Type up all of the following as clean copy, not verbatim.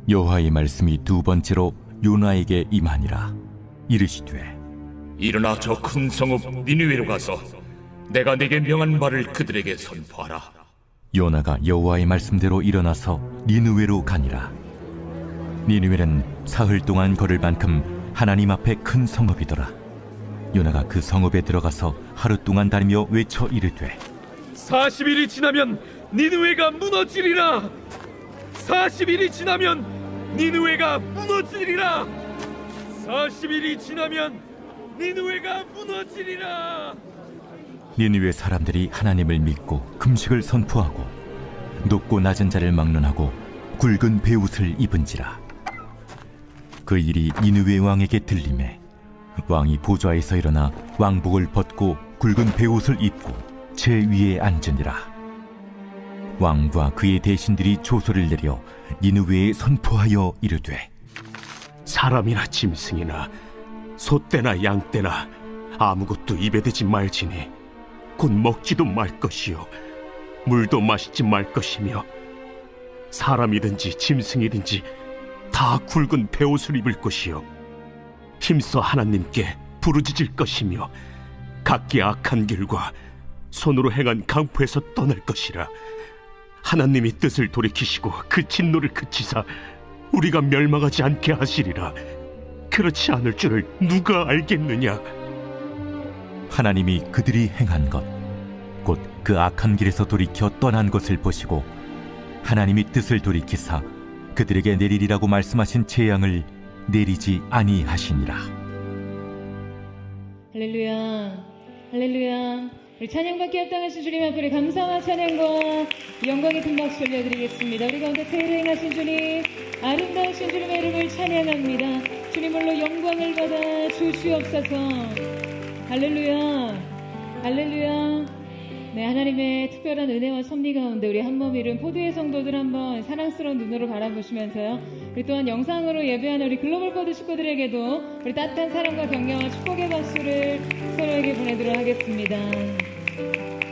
여호와의 말씀이 두 번째로 요나에게 임하니라. 이르시되 일어나 저 큰 성읍 니느웨로 가서 내가 네게 명한 말을 그들에게 선포하라. 요나가 여호와의 말씀대로 일어나서 니느웨로 가니라. 니느웨는 사흘 동안 걸을 만큼 하나님 앞에 큰 성읍이더라. 요나가 그 성읍에 들어가서 하루 동안 다니며 외쳐 이르되 40일이 지나면 니느웨가 무너지리라. 40일이 지나면 니느웨가 무너지리라. 40일이 지나면 니느웨가 무너지리라. 니느웨 사람들이 하나님을 믿고 금식을 선포하고 높고 낮은 자를 막론하고 굵은 베옷을 입은지라. 그 일이 니느웨 왕에게 들리매 왕이 보좌에서 일어나 왕복을 벗고 굵은 베옷을 입고 제 위에 앉으니라. 왕과 그의 대신들이 조소를 내려 니느웨에 선포하여 이르되 사람이나 짐승이나 소떼나 양떼나 아무것도 입에 대지 말지니 곧 먹지도 말 것이요 물도 마시지 말 것이며 사람이든지 짐승이든지 다 굵은 베옷을 입을 것이요 힘써 하나님께 부르짖을 것이며 각기 악한 길과 손으로 행한 강포에서 떠날 것이라. 하나님이 뜻을 돌이키시고 그 진노를 그치사 우리가 멸망하지 않게 하시리라. 그렇지 않을 줄을 누가 알겠느냐. 하나님이 그들이 행한 것 곧 그 악한 길에서 돌이켜 떠난 것을 보시고 하나님이 뜻을 돌이키사 그들에게 내리리라고 말씀하신 재앙을 내리지 아니하시니라. 할렐루야, 할렐루야. 우리 찬양받기 합당하신 주님 앞에 감사와 찬양과 영광의 큰 박수 올려드리겠습니다. 우리 가운데 새로 행하신 주님, 아름다우신 주님의 이름을 찬양합니다. 주님으로 영광을 받아 주시옵소서. 할렐루야, 할렐루야. 네, 하나님의 특별한 은혜와 섭리 가운데 우리 한몸 이룬 포도의 성도들 한번 사랑스러운 눈으로 바라보시면서요, 우리 또한 영상으로 예배하는 우리 글로벌 포드 식구들에게도 우리 따뜻한 사랑과 격려와 축복의 박수를 서로에게 보내도록 하겠습니다.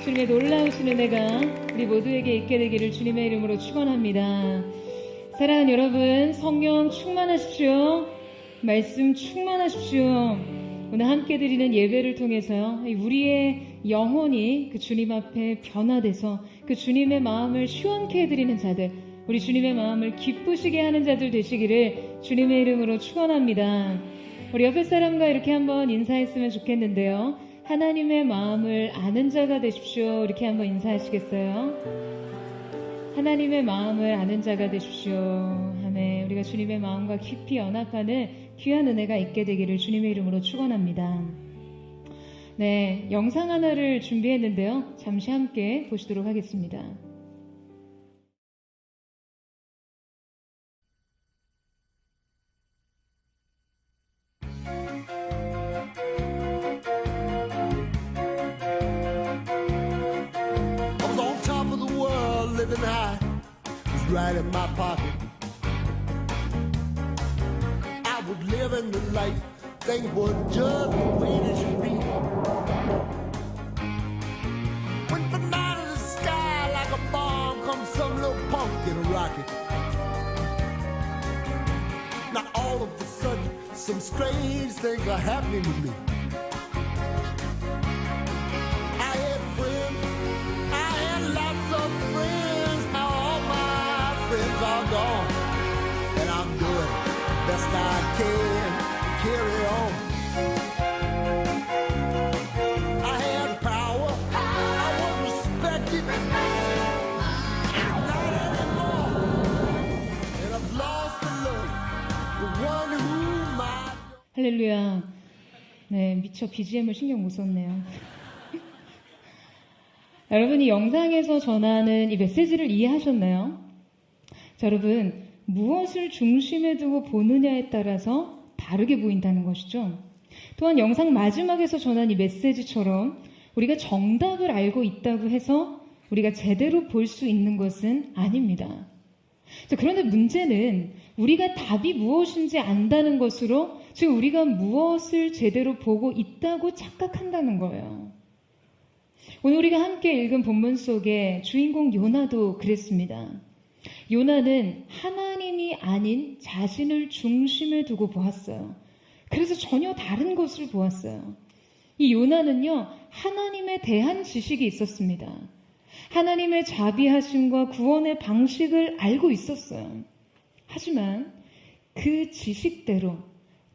주님의 놀라우신 은혜가 우리 모두에게 있게 되기를 주님의 이름으로 축원합니다. 사랑하는 여러분, 성령 충만하십시오. 말씀 충만하십시오. 오늘 함께 드리는 예배를 통해서요, 우리의 영혼이 그 주님 앞에 변화돼서 그 주님의 마음을 시원케 해드리는 자들, 우리 주님의 마음을 기쁘시게 하는 자들 되시기를 주님의 이름으로 축원합니다. 우리 옆에 사람과 이렇게 한번 인사했으면 좋겠는데요. 하나님의 마음을 아는 자가 되십시오. 이렇게 한번 인사하시겠어요? 하나님의 마음을 아는 자가 되십시오. 아멘. 우리가 주님의 마음과 깊이 연합하는 귀한 은혜가 있게 되기를 주님의 이름으로 축원합니다. 네, 영상 하나를 준비했는데요. 잠시 함께 보시도록 하겠습니다. Living high was right in my pocket. I was living the life, things were just the way they should be. Went from out of the sky like a bomb comes some little punk in a rocket. Now all of a sudden, some strange things are happening to me. I had friends, I had lots of friends. Friends are gone, and I'm doing best I can carry on. I had power, I was respected, not anymore, and I've lost the love, the one whom I. 할렐루야. 네, 미처 BGM을 신경 못 썼네요. 여러분이 영상에서 전하는 이 메시지를 이해하셨나요? 자, 여러분, 무엇을 중심에 두고 보느냐에 따라서 다르게 보인다는 것이죠. 또한 영상 마지막에서 전한 이 메시지처럼 우리가 정답을 알고 있다고 해서 우리가 제대로 볼 수 있는 것은 아닙니다. 자, 그런데 문제는 우리가 답이 무엇인지 안다는 것으로 지금 우리가 무엇을 제대로 보고 있다고 착각한다는 거예요. 오늘 우리가 함께 읽은 본문 속에 주인공 요나도 그랬습니다. 요나는 하나님이 아닌 자신을 중심에 두고 보았어요. 그래서 전혀 다른 것을 보았어요. 이 요나는요, 하나님에 대한 지식이 있었습니다. 하나님의 자비하심과 구원의 방식을 알고 있었어요. 하지만 그 지식대로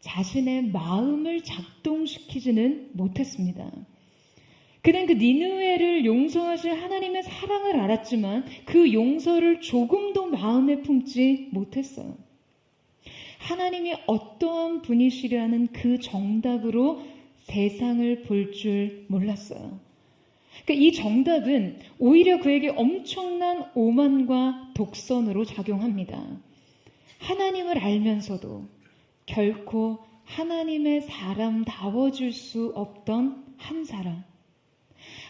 자신의 마음을 작동시키지는 못했습니다. 그는 그 니느웨를 용서하실 하나님의 사랑을 알았지만 그 용서를 조금도 마음에 품지 못했어요. 하나님이 어떠한 분이시라는 그 정답으로 세상을 볼 줄 몰랐어요. 그러니까 이 정답은 오히려 그에게 엄청난 오만과 독선으로 작용합니다. 하나님을 알면서도 결코 하나님의 사람다워질 수 없던 한 사람.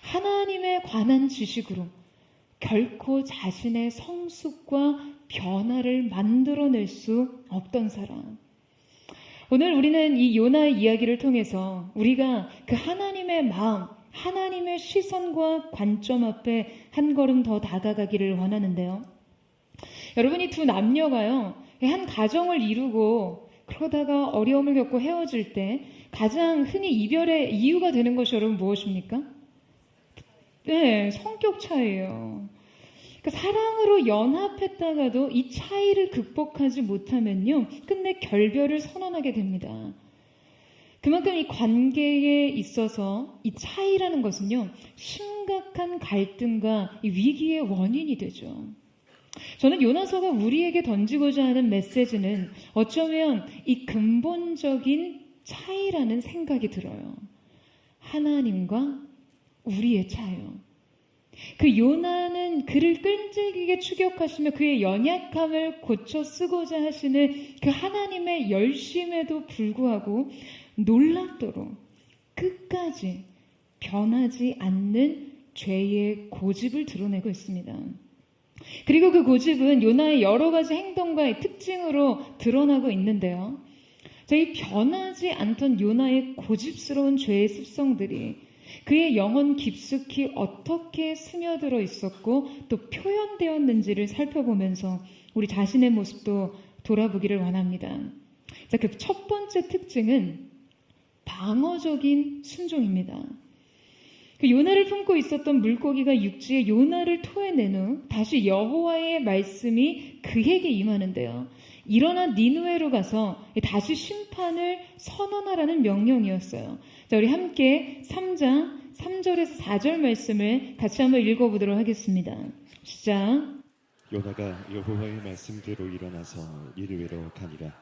하나님에 관한 지식으로 결코 자신의 성숙과 변화를 만들어낼 수 없던 사람. 오늘 우리는 이 요나의 이야기를 통해서 우리가 그 하나님의 마음, 하나님의 시선과 관점 앞에 한 걸음 더 다가가기를 원하는데요. 여러분이 두 남녀가요, 한 가정을 이루고 그러다가 어려움을 겪고 헤어질 때 가장 흔히 이별의 이유가 되는 것이 여러분 무엇입니까? 네, 성격 차이예요. 그러니까 사랑으로 연합했다가도 이 차이를 극복하지 못하면요, 끝내 결별을 선언하게 됩니다. 그만큼 이 관계에 있어서 이 차이라는 것은요, 심각한 갈등과 이 위기의 원인이 되죠. 저는 요나서가 우리에게 던지고자 하는 메시지는 어쩌면 이 근본적인 차이라는 생각이 들어요. 하나님과 우리의 차이요. 그 요나는 그를 끈질기게 추격하시며 그의 연약함을 고쳐 쓰고자 하시는 그 하나님의 열심에도 불구하고 놀랍도록 끝까지 변하지 않는 죄의 고집을 드러내고 있습니다. 그리고 그 고집은 요나의 여러 가지 행동과의 특징으로 드러나고 있는데요. 이 변하지 않던 요나의 고집스러운 죄의 습성들이 그의 영혼 깊숙이 어떻게 스며들어 있었고 또 표현되었는지를 살펴보면서 우리 자신의 모습도 돌아보기를 원합니다. 자, 그 첫 번째 특징은 방어적인 순종입니다. 그 요나를 품고 있었던 물고기가 육지에 요나를 토해낸 후 다시 여호와의 말씀이 그에게 임하는데요. 일어나 니느웨로 가서 다시 심판을 선언하라는 명령이었어요. 자, 우리 함께 3장 3절에서 4절 말씀을 같이 한번 읽어보도록 하겠습니다. 시작. 요나가 여호와의 말씀대로 일어나서 니느웨로 가니라.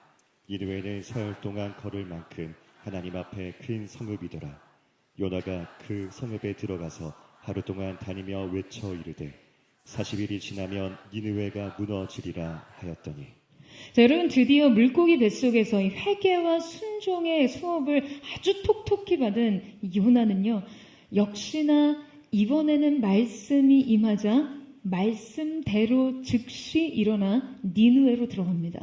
니느웨는 사흘 동안 걸을 만큼 하나님 앞에 큰 성읍이더라. 요나가 그 성읍에 들어가서 하루 동안 다니며 외쳐 이르되 40일이 지나면 니느웨가 무너지리라 하였더니. 자, 여러분, 드디어 물고기 뱃속에서 이 회개와 순종의 수업을 아주 톡톡히 받은 요나는요, 역시나 이번에는 말씀이 임하자 말씀대로 즉시 일어나 니느웨로 들어갑니다.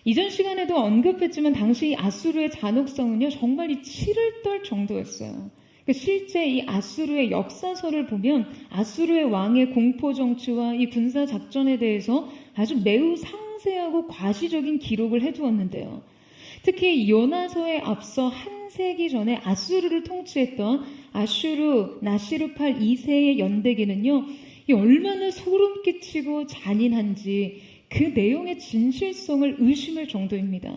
이전 시간에도 언급했지만 당시 아수르의 잔혹성은요, 정말 이 치를 떨 정도였어요. 실제 이 아수르의 역사서를 보면 아수르의 왕의 공포 정치와 이 군사 작전에 대해서 아주 매우 상세하고 과시적인 기록을 해두었는데요. 특히 요나서에 앞서 한 세기 전에 아수르를 통치했던 아슈르 나시르팔 2세의 연대기는요, 이 얼마나 소름 끼치고 잔인한지 그 내용의 진실성을 의심할 정도입니다.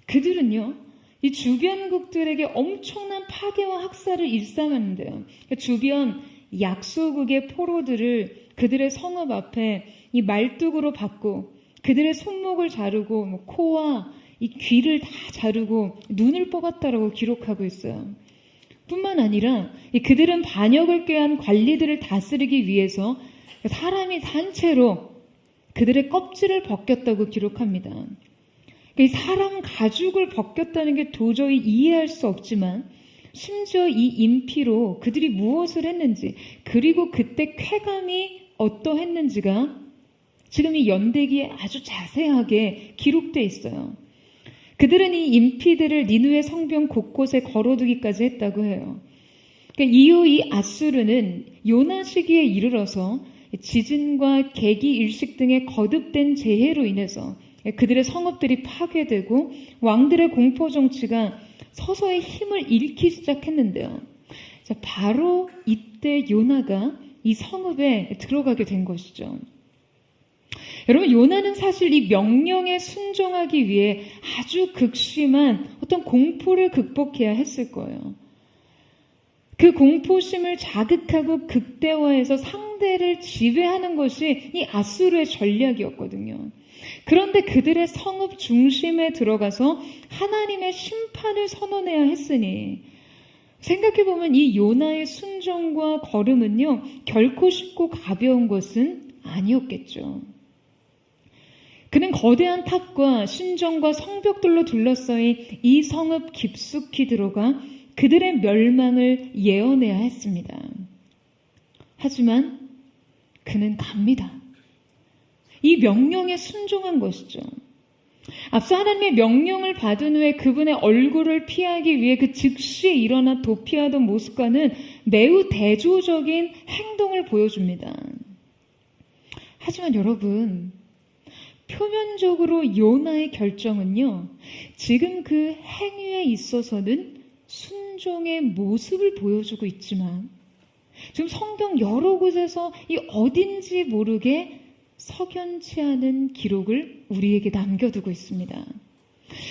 그들은요, 이 주변국들에게 엄청난 파괴와 학살을 일삼았는데요. 주변 약소국의 포로들을 그들의 성읍 앞에 이 말뚝으로 박고 그들의 손목을 자르고 코와 이 귀를 다 자르고 눈을 뽑았다라고 기록하고 있어요. 뿐만 아니라 그들은 반역을 꾀한 관리들을 다스리기 위해서 사람이 단체로 그들의 껍질을 벗겼다고 기록합니다. 이 사람 가죽을 벗겼다는 게 도저히 이해할 수 없지만 심지어 이 인피로 그들이 무엇을 했는지 그리고 그때 쾌감이 어떠했는지가 지금 이 연대기에 아주 자세하게 기록되어 있어요. 그들은 이 인피들을 니느웨 성벽 곳곳에 걸어두기까지 했다고 해요. 그러니까 이후 이 아수르는 요나 시기에 이르러서 지진과 계기 일식 등의 거듭된 재해로 인해서 그들의 성읍들이 파괴되고 왕들의 공포 정치가 서서히 힘을 잃기 시작했는데요. 자, 바로 이때 요나가 이 성읍에 들어가게 된 것이죠. 여러분, 요나는 사실 이 명령에 순종하기 위해 아주 극심한 어떤 공포를 극복해야 했을 거예요. 그 공포심을 자극하고 극대화해서 상대를 지배하는 것이 이 아수르의 전략이었거든요. 그런데 그들의 성읍 중심에 들어가서 하나님의 심판을 선언해야 했으니 생각해보면 이 요나의 순종과 걸음은요, 결코 쉽고 가벼운 것은 아니었겠죠. 그는 거대한 탑과 신전과 성벽들로 둘러싸인 이 성읍 깊숙이 들어가 그들의 멸망을 예언해야 했습니다. 하지만 그는 갑니다. 이 명령에 순종한 것이죠. 앞서 하나님의 명령을 받은 후에 그분의 얼굴을 피하기 위해 그 즉시 일어나 도피하던 모습과는 매우 대조적인 행동을 보여줍니다. 하지만 여러분, 표면적으로 요나의 결정은요, 지금 그 행위에 있어서는 순종의 모습을 보여주고 있지만 지금 성경 여러 곳에서 이 어딘지 모르게 석연치 않은 기록을 우리에게 남겨두고 있습니다.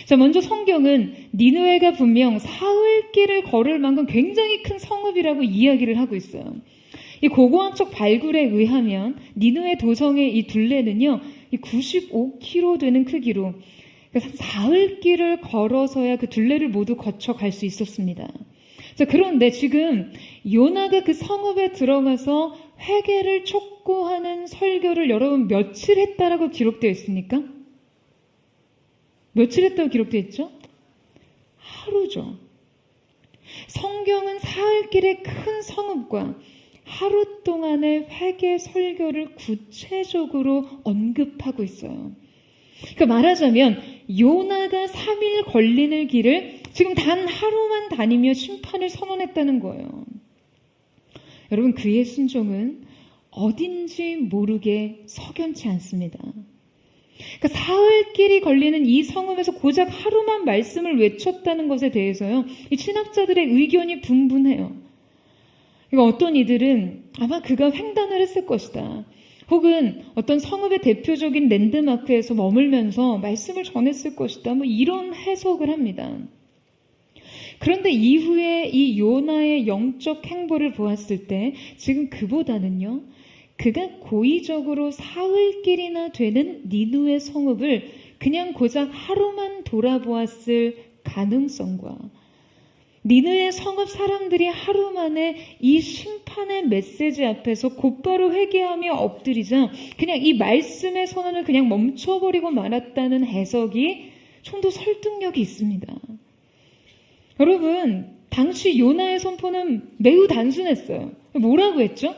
자, 먼저 성경은 니느웨가 분명 사흘길을 걸을 만큼 굉장히 큰 성읍이라고 이야기를 하고 있어요. 이 고고학적 발굴에 의하면 니느웨 도성의 이 둘레는요, 95km 되는 크기로 사흘길을 걸어서야 그 둘레를 모두 거쳐갈 수 있었습니다. 자, 그런데 지금 요나가 그 성읍에 들어가서 회개를 촉구하는 설교를 여러분 며칠 했다라고 기록되어 있습니까? 며칠 했다고 기록되어 있죠? 하루죠. 성경은 사흘길의 큰 성읍과 하루 동안의 회개 설교를 구체적으로 언급하고 있어요. 그러니까 말하자면 요나가 3일 걸리는 길을 지금 단 하루만 다니며 심판을 선언했다는 거예요. 여러분, 그의 순종은 어딘지 모르게 석연치 않습니다. 그러니까 사흘길이 걸리는 이 성읍에서 고작 하루만 말씀을 외쳤다는 것에 대해서요, 이 신학자들의 의견이 분분해요. 어떤 이들은 아마 그가 횡단을 했을 것이다. 혹은 어떤 성읍의 대표적인 랜드마크에서 머물면서 말씀을 전했을 것이다. 뭐 이런 해석을 합니다. 그런데 이후에 이 요나의 영적 행보를 보았을 때 지금 그보다는요, 그가 고의적으로 사흘길이나 되는 니느웨 성읍을 그냥 고작 하루만 돌아보았을 가능성과 니느웨 성읍 사람들이 하루 만에 이 심판의 메시지 앞에서 곧바로 회개하며 엎드리자 그냥 이 말씀의 선언을 그냥 멈춰버리고 말았다는 해석이 좀 더 설득력이 있습니다. 여러분, 당시 요나의 선포는 매우 단순했어요. 뭐라고 했죠?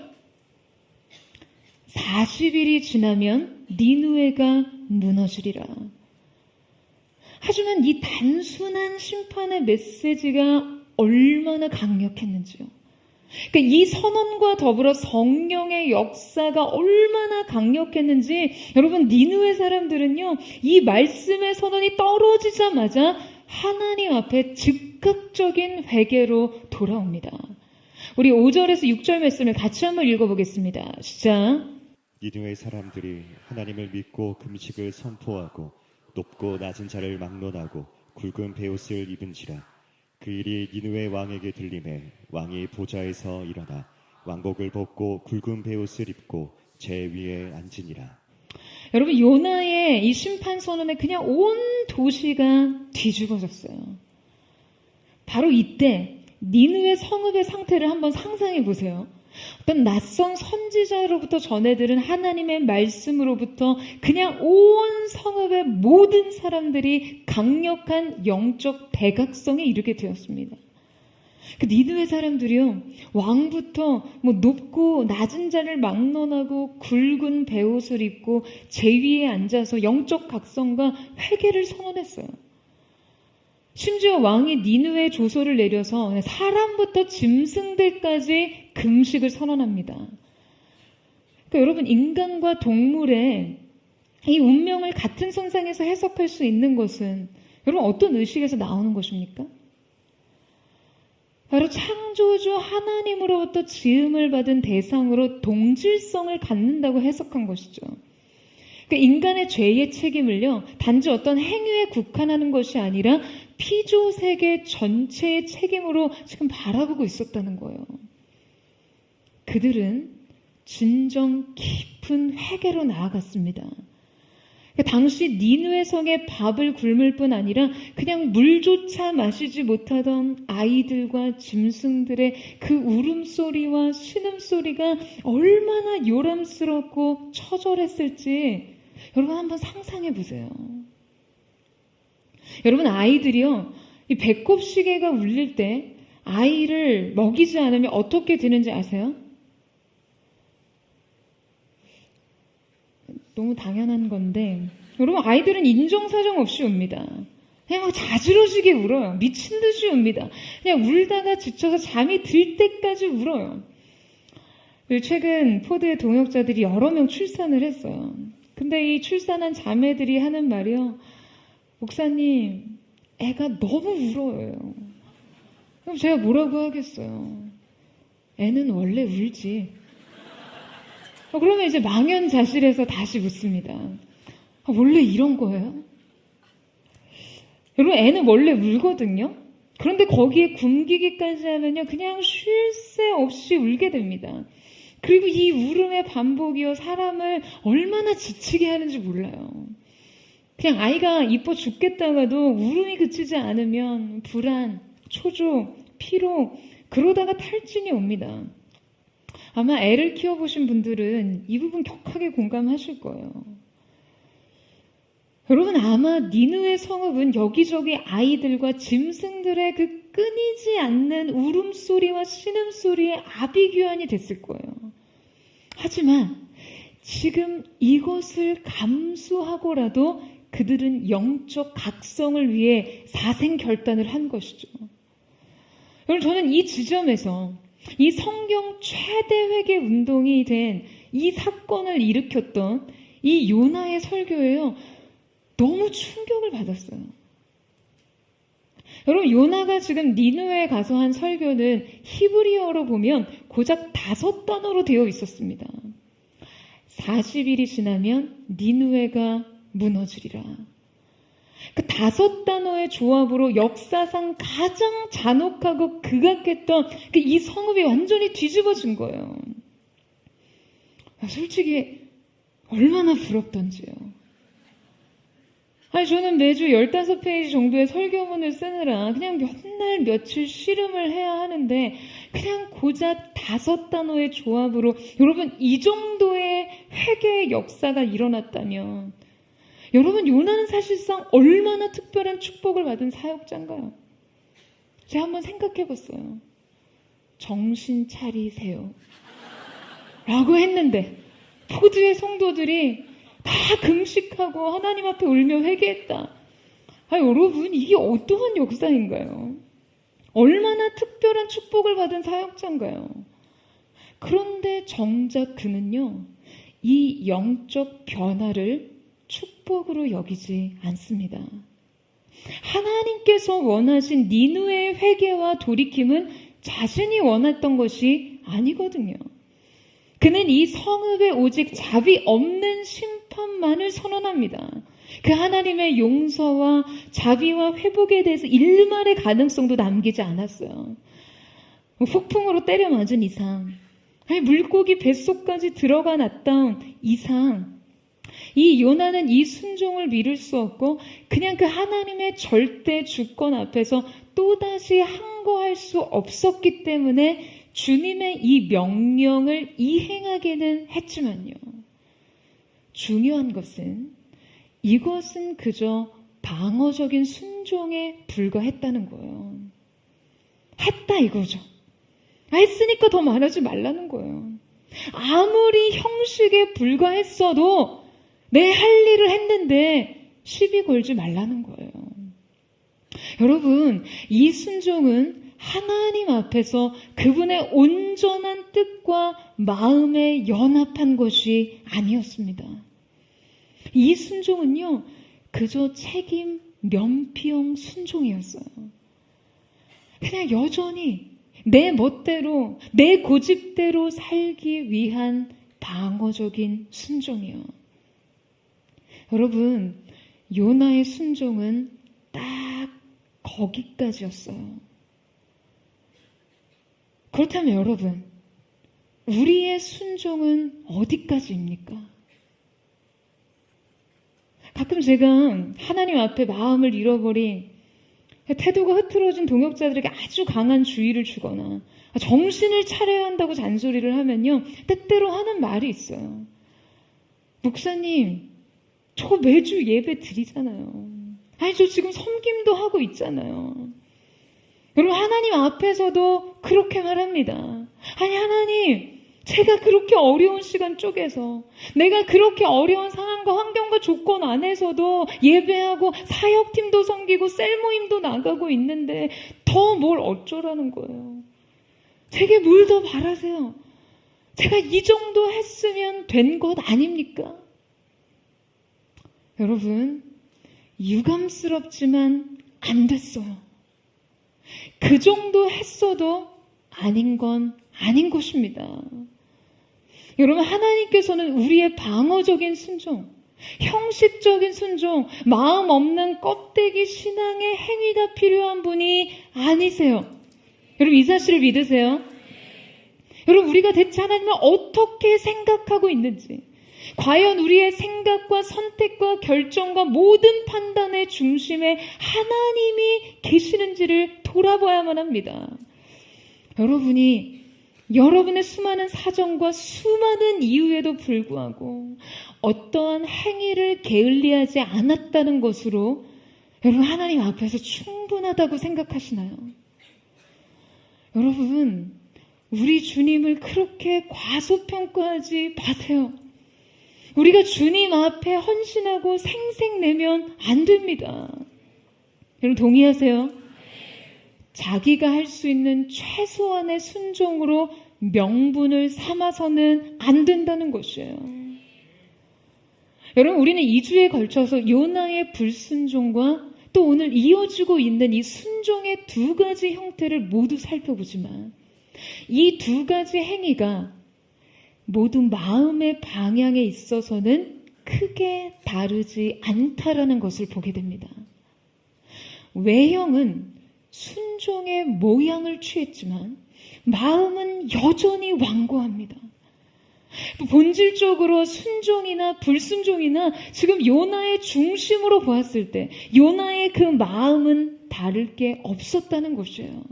40일이 지나면 니느웨가 무너지리라. 하지만 이 단순한 심판의 메시지가 얼마나 강력했는지요. 그러니까 이 선언과 더불어 성령의 역사가 얼마나 강력했는지 여러분, 니느웨 사람들은요, 이 말씀의 선언이 떨어지자마자 하나님 앞에 즉각적인 회개로 돌아옵니다. 우리 5절에서 6절 말씀을 같이 한번 읽어보겠습니다. 시작. 니느웨 사람들이 하나님을 믿고 금식을 선포하고 높고 낮은 자를 막론하고 굵은 베옷을 입은지라. 그 일이 니느웨 왕에게 들림에 왕이 보좌에서 일어나 왕복을 벗고 굵은 베옷을 입고 제 위에 앉으니라. 여러분, 요나의 이 심판 선언에 그냥 온 도시가 뒤죽어졌어요. 바로 이때 니느웨 성읍의 상태를 한번 상상해 보세요. 어떤 낯선 선지자로부터 전해들은 하나님의 말씀으로부터 그냥 온 성읍의 모든 사람들이 강력한 영적 대각성에 이르게 되었습니다. 그 니느웨 사람들이요, 왕부터 높고 낮은 자를 막론하고 굵은 베옷을 입고 제위에 앉아서 영적 각성과 회개를 선언했어요. 심지어 왕이 니느웨 조서를 내려서 사람부터 짐승들까지 금식을 선언합니다. 그러니까 여러분, 인간과 동물의 이 운명을 같은 선상에서 해석할 수 있는 것은 여러분 어떤 의식에서 나오는 것입니까? 바로 창조주 하나님으로부터 지음을 받은 대상으로 동질성을 갖는다고 해석한 것이죠. 그러니까 인간의 죄의 책임을요, 단지 어떤 행위에 국한하는 것이 아니라 피조 세계 전체의 책임으로 지금 바라보고 있었다는 거예요. 그들은 진정 깊은 회개로 나아갔습니다. 당시 니느웨 성의 밥을 굶을 뿐 아니라 그냥 물조차 마시지 못하던 아이들과 짐승들의 그 울음소리와 신음소리가 얼마나 요람스럽고 처절했을지 여러분 한번 상상해 보세요. 여러분, 아이들이요, 이 배꼽시계가 울릴 때 아이를 먹이지 않으면 어떻게 되는지 아세요? 너무 당연한 건데, 여러분, 아이들은 인정사정 없이 웁니다. 그냥 막 자지러지게 울어요. 미친 듯이 웁니다. 그냥 울다가 지쳐서 잠이 들 때까지 울어요. 최근 포드의 동역자들이 여러 명 출산을 했어요. 근데 이 출산한 자매들이 하는 말이요, 목사님, 애가 너무 울어요. 그럼 제가 뭐라고 하겠어요? 애는 원래 울지. 그러면 이제 망연자실해서 다시 묻습니다. 원래 이런 거예요? 여러분, 애는 원래 울거든요. 그런데 거기에 굶기기까지 하면요, 그냥 쉴 새 없이 울게 됩니다. 그리고 이 울음의 반복이요, 사람을 얼마나 지치게 하는지 몰라요. 그냥 아이가 이뻐 죽겠다가도 울음이 그치지 않으면 불안, 초조, 피로, 그러다가 탈진이 옵니다. 아마 애를 키워보신 분들은 이 부분 격하게 공감하실 거예요. 여러분, 아마 니느웨 성읍은 여기저기 아이들과 짐승들의 그 끊이지 않는 울음소리와 신음소리에 아비규환이 됐을 거예요. 하지만 지금 이것을 감수하고라도 그들은 영적 각성을 위해 사생결단을 한 것이죠. 여러분, 저는 이 지점에서 이 성경 최대 회개 운동이 된 이 사건을 일으켰던 이 요나의 설교에요, 너무 충격을 받았어요. 여러분, 요나가 지금 니느웨에 가서 한 설교는 히브리어로 보면 고작 5단어로 되어 있었습니다. 40일이 지나면 니느웨가 무너지리라. 그 5단어의 조합으로 역사상 가장 잔혹하고 극악했던 이 성읍이 완전히 뒤집어진 거예요. 솔직히 얼마나 부럽던지요. 아니, 저는 매주 15페이지 정도의 설교문을 쓰느라 그냥 몇 날 며칠 씨름을 해야 하는데 그냥 고작 5단어의 조합으로 여러분, 이 정도의 회개의 역사가 일어났다면 여러분, 요나는 사실상 얼마나 특별한 축복을 받은 사역자인가요? 제가 한번 생각해 봤어요. 정신 차리세요 라고 했는데 포드의 성도들이 다 금식하고 하나님 앞에 울며 회개했다. 여러분, 이게 어떠한 역사인가요? 얼마나 특별한 축복을 받은 사역자인가요? 그런데 정작 그는요, 이 영적 변화를 축복으로 여기지 않습니다. 하나님께서 원하신 니느웨의 회개와 돌이킴은 자신이 원했던 것이 아니거든요. 그는 이 성읍에 오직 자비 없는 심판만을 선언합니다. 그 하나님의 용서와 자비와 회복에 대해서 일말의 가능성도 남기지 않았어요. 폭풍으로 때려 맞은 이상, 물고기 뱃속까지 들어가 놨던 이상, 이 요나는 이 순종을 미룰 수 없고 그냥 그 하나님의 절대 주권 앞에서 또다시 항거할 수 없었기 때문에 주님의 이 명령을 이행하기는 했지만요. 중요한 것은 이것은 그저 방어적인 순종에 불과했다는 거예요. 했다 이거죠. 했으니까 더 말하지 말라는 거예요. 아무리 형식에 불과했어도 내 할 일을 했는데 시비 걸지 말라는 거예요. 여러분, 이 순종은 하나님 앞에서 그분의 온전한 뜻과 마음에 연합한 것이 아니었습니다. 이 순종은요, 그저 책임 면피형 순종이었어요. 그냥 여전히 내 멋대로, 내 고집대로 살기 위한 방어적인 순종이요. 여러분, 요나의 순종은 딱 거기까지였어요. 그렇다면 여러분, 우리의 순종은 어디까지입니까? 가끔 제가 하나님 앞에 마음을 잃어버린 태도가 흐트러진 동역자들에게 아주 강한 주의를 주거나 정신을 차려야 한다고 잔소리를 하면요, 때때로 하는 말이 있어요. 목사님, 저 매주 예배 드리잖아요. 아니, 저 지금 섬김도 하고 있잖아요. 여러분, 하나님 앞에서도 그렇게 말합니다. 아니, 하나님, 제가 그렇게 어려운 시간 쪽에서, 내가 그렇게 어려운 상황과 환경과 조건 안에서도 예배하고 사역팀도 섬기고 셀모임도 나가고 있는데 더 뭘 어쩌라는 거예요. 제게 뭘 더 바라세요? 제가 이 정도 했으면 된 것 아닙니까? 여러분, 유감스럽지만 안 됐어요. 그 정도 했어도 아닌 건 아닌 것입니다. 여러분, 하나님께서는 우리의 방어적인 순종, 형식적인 순종, 마음 없는 껍데기 신앙의 행위가 필요한 분이 아니세요. 여러분, 이 사실을 믿으세요? 여러분, 우리가 대체 하나님을 어떻게 생각하고 있는지, 과연 우리의 생각과 선택과 결정과 모든 판단의 중심에 하나님이 계시는지를 돌아봐야만 합니다. 여러분이 여러분의 수많은 사정과 수많은 이유에도 불구하고 어떠한 행위를 게을리하지 않았다는 것으로 여러분 하나님 앞에서 충분하다고 생각하시나요? 여러분, 우리 주님을 그렇게 과소평가하지 마세요. 우리가 주님 앞에 헌신하고 생색내면 안 됩니다. 여러분, 동의하세요? 자기가 할 수 있는 최소한의 순종으로 명분을 삼아서는 안 된다는 것이에요. 여러분, 우리는 2주에 걸쳐서 요나의 불순종과 또 오늘 이어지고 있는 이 순종의 두 가지 형태를 모두 살펴보지만 이 두 가지 행위가 모두 마음의 방향에 있어서는 크게 다르지 않다라는 것을 보게 됩니다. 외형은 순종의 모양을 취했지만 마음은 여전히 완고합니다. 본질적으로 순종이나 불순종이나 지금 요나의 중심으로 보았을 때 요나의 그 마음은 다를 게 없었다는 것이에요.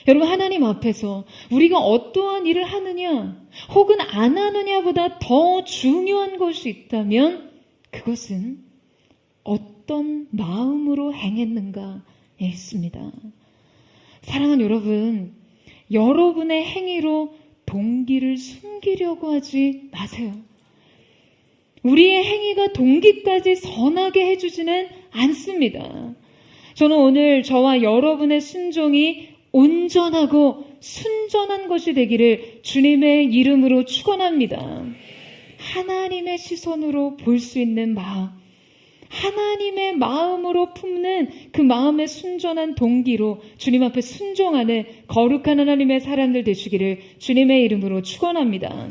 여러분, 하나님 앞에서 우리가 어떠한 일을 하느냐 혹은 안 하느냐보다 더 중요한 것이 있다면 그것은 어떤 마음으로 행했는가에 있습니다. 사랑하는 여러분, 여러분의 행위로 동기를 숨기려고 하지 마세요. 우리의 행위가 동기까지 선하게 해주지는 않습니다. 저는 오늘 저와 여러분의 순종이 온전하고 순전한 것이 되기를 주님의 이름으로 축원합니다. 하나님의 시선으로 볼 수 있는 마음, 하나님의 마음으로 품는 그 마음의 순전한 동기로 주님 앞에 순종하는 거룩한 하나님의 사람들 되시기를 주님의 이름으로 축원합니다.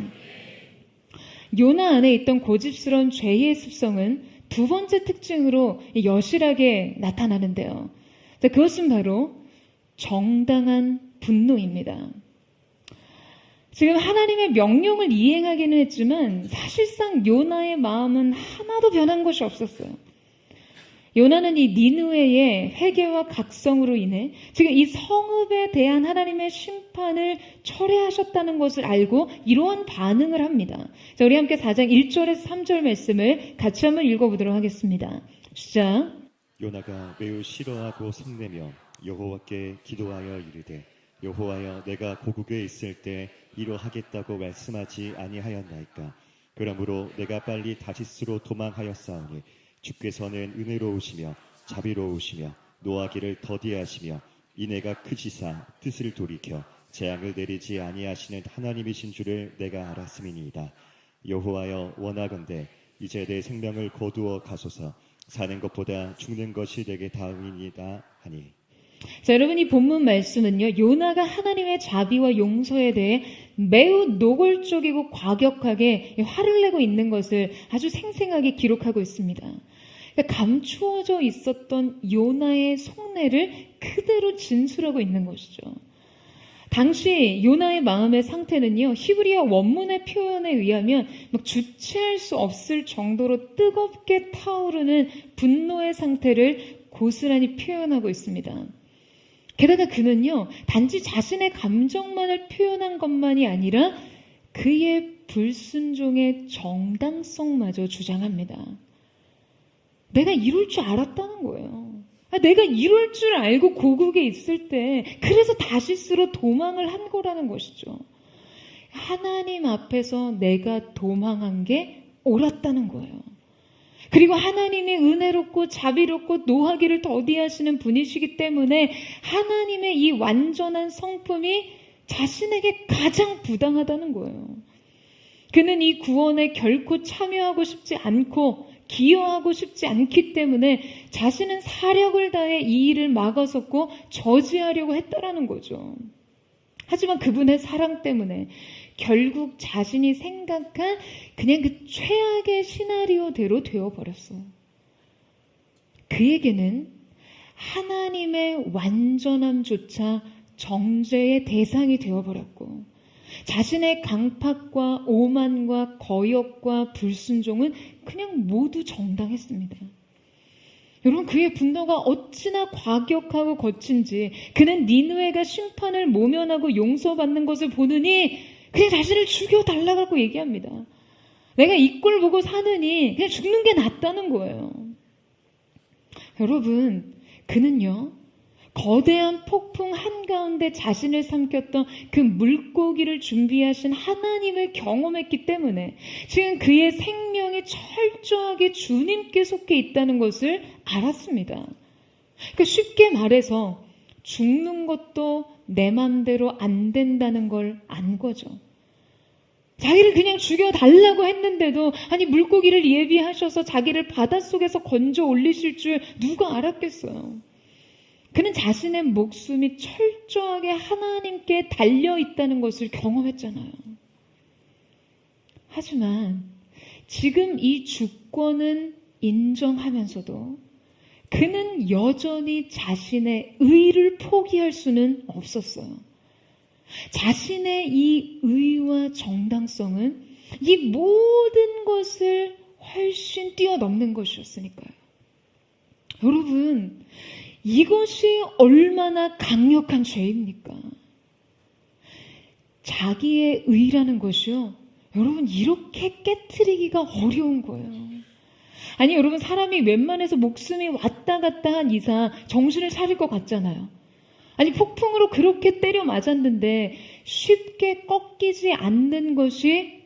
요나 안에 있던 고집스러운 죄의 습성은 두 번째 특징으로 여실하게 나타나는데요. 그것은 바로 정당한 분노입니다. 지금 하나님의 명령을 이행하기는 했지만 사실상 요나의 마음은 하나도 변한 것이 없었어요. 요나는 이 니느웨의 회개와 각성으로 인해 지금 이 성읍에 대한 하나님의 심판을 철회하셨다는 것을 알고 이러한 반응을 합니다. 자, 우리 함께 4장 1절에서 3절 말씀을 같이 한번 읽어보도록 하겠습니다. 시작. 요나가 매우 싫어하고 성내며 여호와께 기도하여 이르되 여호와여 내가 고국에 있을 때 이러하겠다고 말씀하지 아니하였나이까. 그러므로 내가 빨리 다시스로 도망하였사오니 주께서는 은혜로우시며 자비로우시며 노하기를 더디하시며 인애가 크시사 뜻을 돌이켜 재앙을 내리지 아니하시는 하나님이신 줄을 내가 알았음이니이다. 여호와여 원하건대 이제 내 생명을 거두어 가소서. 사는 것보다 죽는 것이 내게 다음이니이다 하니. 자, 여러분, 이 본문 말씀은요, 요나가 하나님의 자비와 용서에 대해 매우 노골적이고 과격하게 화를 내고 있는 것을 아주 생생하게 기록하고 있습니다. 그러니까 감추어져 있었던 요나의 속내를 그대로 진술하고 있는 것이죠. 당시 요나의 마음의 상태는요, 히브리어 원문의 표현에 의하면 막 주체할 수 없을 정도로 뜨겁게 타오르는 분노의 상태를 고스란히 표현하고 있습니다. 게다가 그는요, 단지 자신의 감정만을 표현한 것만이 아니라 그의 불순종의 정당성마저 주장합니다. 내가 이럴 줄 알았다는 거예요. 내가 이럴 줄 알고 고국에 있을 때 그래서 다시스로 도망을 한 거라는 것이죠. 하나님 앞에서 내가 도망한 게 옳았다는 거예요. 그리고 하나님이 은혜롭고 자비롭고 노하기를 더디하시는 분이시기 때문에 하나님의 이 완전한 성품이 자신에게 가장 부당하다는 거예요. 그는 이 구원에 결코 참여하고 싶지 않고 기여하고 싶지 않기 때문에 자신은 사력을 다해 이 일을 막아섰고 저지하려고 했다라는 거죠. 하지만 그분의 사랑 때문에 결국 자신이 생각한 그냥 그 최악의 시나리오대로 되어버렸어요. 그에게는 하나님의 완전함조차 정죄의 대상이 되어버렸고 자신의 강팍과 오만과 거역과 불순종은 그냥 모두 정당했습니다. 여러분, 그의 분노가 어찌나 과격하고 거친지 그는 니느웨가 심판을 모면하고 용서받는 것을 보느니 그냥 자신을 죽여달라고 얘기합니다. 내가 이 꼴 보고 사느니 그냥 죽는 게 낫다는 거예요. 여러분, 그는요, 거대한 폭풍 한가운데 자신을 삼켰던 그 물고기를 준비하신 하나님을 경험했기 때문에 지금 그의 생명이 철저하게 주님께 속해 있다는 것을 알았습니다. 그러니까 쉽게 말해서 죽는 것도 내 맘대로 안 된다는 걸 안 거죠. 자기를 그냥 죽여달라고 했는데도 아니 물고기를 예비하셔서 자기를 바닷속에서 건져 올리실 줄 누가 알았겠어요. 그는 자신의 목숨이 철저하게 하나님께 달려있다는 것을 경험했잖아요. 하지만 지금 이 주권은 인정하면서도 그는 여전히 자신의 의를 포기할 수는 없었어요. 자신의 이 의와 정당성은 이 모든 것을 훨씬 뛰어넘는 것이었으니까요. 여러분, 이것이 얼마나 강력한 죄입니까? 자기의 의라는 것이요, 여러분, 이렇게 깨트리기가 어려운 거예요. 아니, 여러분, 사람이 웬만해서 목숨이 왔다 갔다 한 이상 정신을 차릴 것 같잖아요. 아니, 폭풍으로 그렇게 때려 맞았는데 쉽게 꺾이지 않는 것이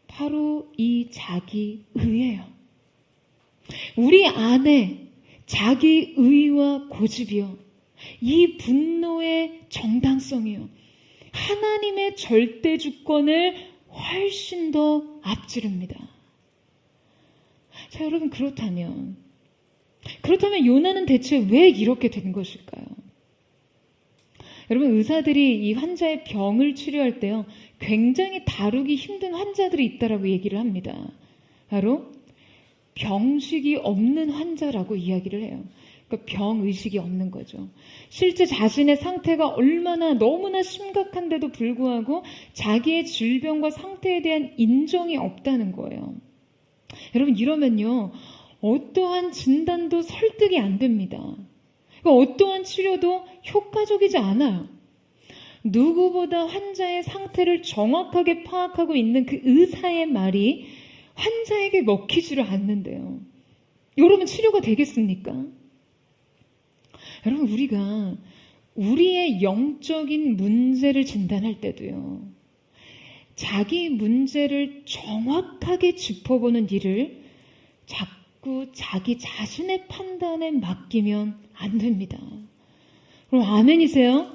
바로 이 자기 의예요. 우리 안에 자기 의와 고집이요, 이 분노의 정당성이요, 하나님의 절대 주권을 훨씬 더 앞지릅니다. 자, 여러분, 그렇다면 요나는 대체 왜 이렇게 된 것일까요? 여러분, 의사들이 이 환자의 병을 치료할 때요, 굉장히 다루기 힘든 환자들이 있다라고 얘기를 합니다. 바로 병식이 없는 환자라고 이야기를 해요. 그러니까 병의식이 없는 거죠. 실제 자신의 상태가 얼마나 너무나 심각한데도 불구하고 자기의 질병과 상태에 대한 인정이 없다는 거예요. 여러분, 이러면요, 어떠한 진단도 설득이 안 됩니다. 그러니까 어떠한 치료도 효과적이지 않아요. 누구보다 환자의 상태를 정확하게 파악하고 있는 그 의사의 말이 환자에게 먹히지를 않는데요. 여러분, 치료가 되겠습니까? 여러분, 우리가 우리의 영적인 문제를 진단할 때도요, 자기 문제를 정확하게 짚어보는 일을 자꾸 자기 자신의 판단에 맡기면 안 됩니다. 그럼 아멘이세요?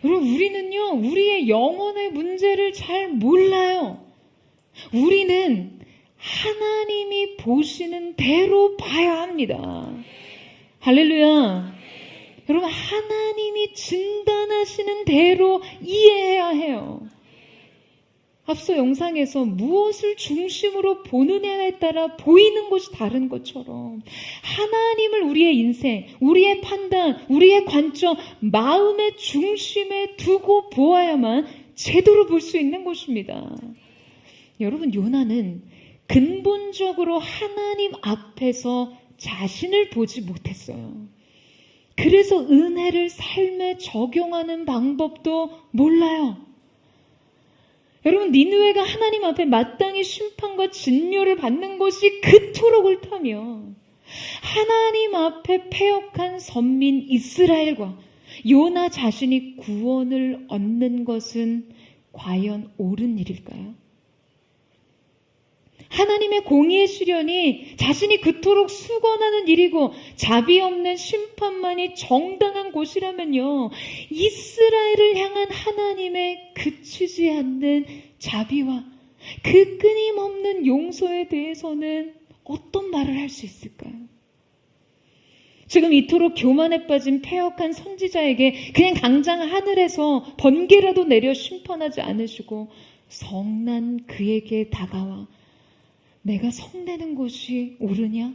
여러분, 우리는요, 우리의 영혼의 문제를 잘 몰라요. 우리는 하나님이 보시는 대로 봐야 합니다. 할렐루야. 여러분, 하나님이 진단하시는 대로 이해해야 해요. 앞서 영상에서 무엇을 중심으로 보느냐에 따라 보이는 것이 다른 것처럼 하나님을 우리의 인생, 우리의 판단, 우리의 관점, 마음의 중심에 두고 보아야만 제대로 볼 수 있는 것입니다. 여러분, 요나는 근본적으로 하나님 앞에서 자신을 보지 못했어요. 그래서 은혜를 삶에 적용하는 방법도 몰라요. 여러분, 니느웨가 하나님 앞에 마땅히 심판과 진멸을 받는 것이 그토록 옳다며 하나님 앞에 패역한 선민 이스라엘과 요나 자신이 구원을 얻는 것은 과연 옳은 일일까요? 하나님의 공의의 시련이 자신이 그토록 수건하는 일이고 자비 없는 심판만이 정당한 곳이라면요, 이스라엘을 향한 하나님의 그치지 않는 자비와 그 끊임없는 용서에 대해서는 어떤 말을 할 수 있을까요? 지금 이토록 교만에 빠진 패역한 선지자에게 그냥 당장 하늘에서 번개라도 내려 심판하지 않으시고 성난 그에게 다가와 내가 성내는 것이 옳으냐?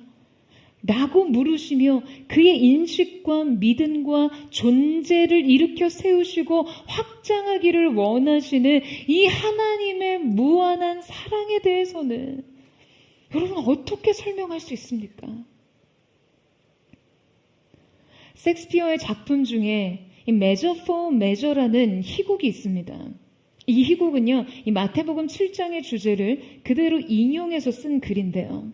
라고 물으시며 그의 인식과 믿음과 존재를 일으켜 세우시고 확장하기를 원하시는 이 하나님의 무한한 사랑에 대해서는 여러분, 어떻게 설명할 수 있습니까? 섹스피어의 작품 중에 이 Measure for Measure라는 희곡이 있습니다. 이 희곡은요, 이 마태복음 7장의 주제를 그대로 인용해서 쓴 글인데요.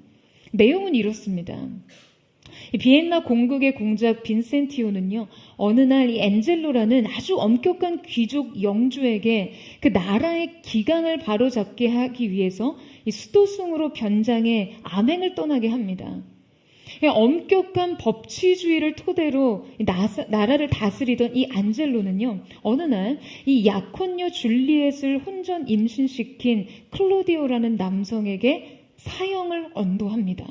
내용은 이렇습니다. 이 비엔나 공극의 공작 빈센티오는요, 어느 날 이 엔젤로라는 아주 엄격한 귀족 영주에게 그 나라의 기강을 바로잡게 하기 위해서 이 수도승으로 변장해 암행을 떠나게 합니다. 엄격한 법치주의를 토대로 나라를 다스리던 이 안젤로는요, 어느 날 이 약혼녀 줄리엣을 혼전 임신시킨 클로디오라는 남성에게 사형을 언도합니다.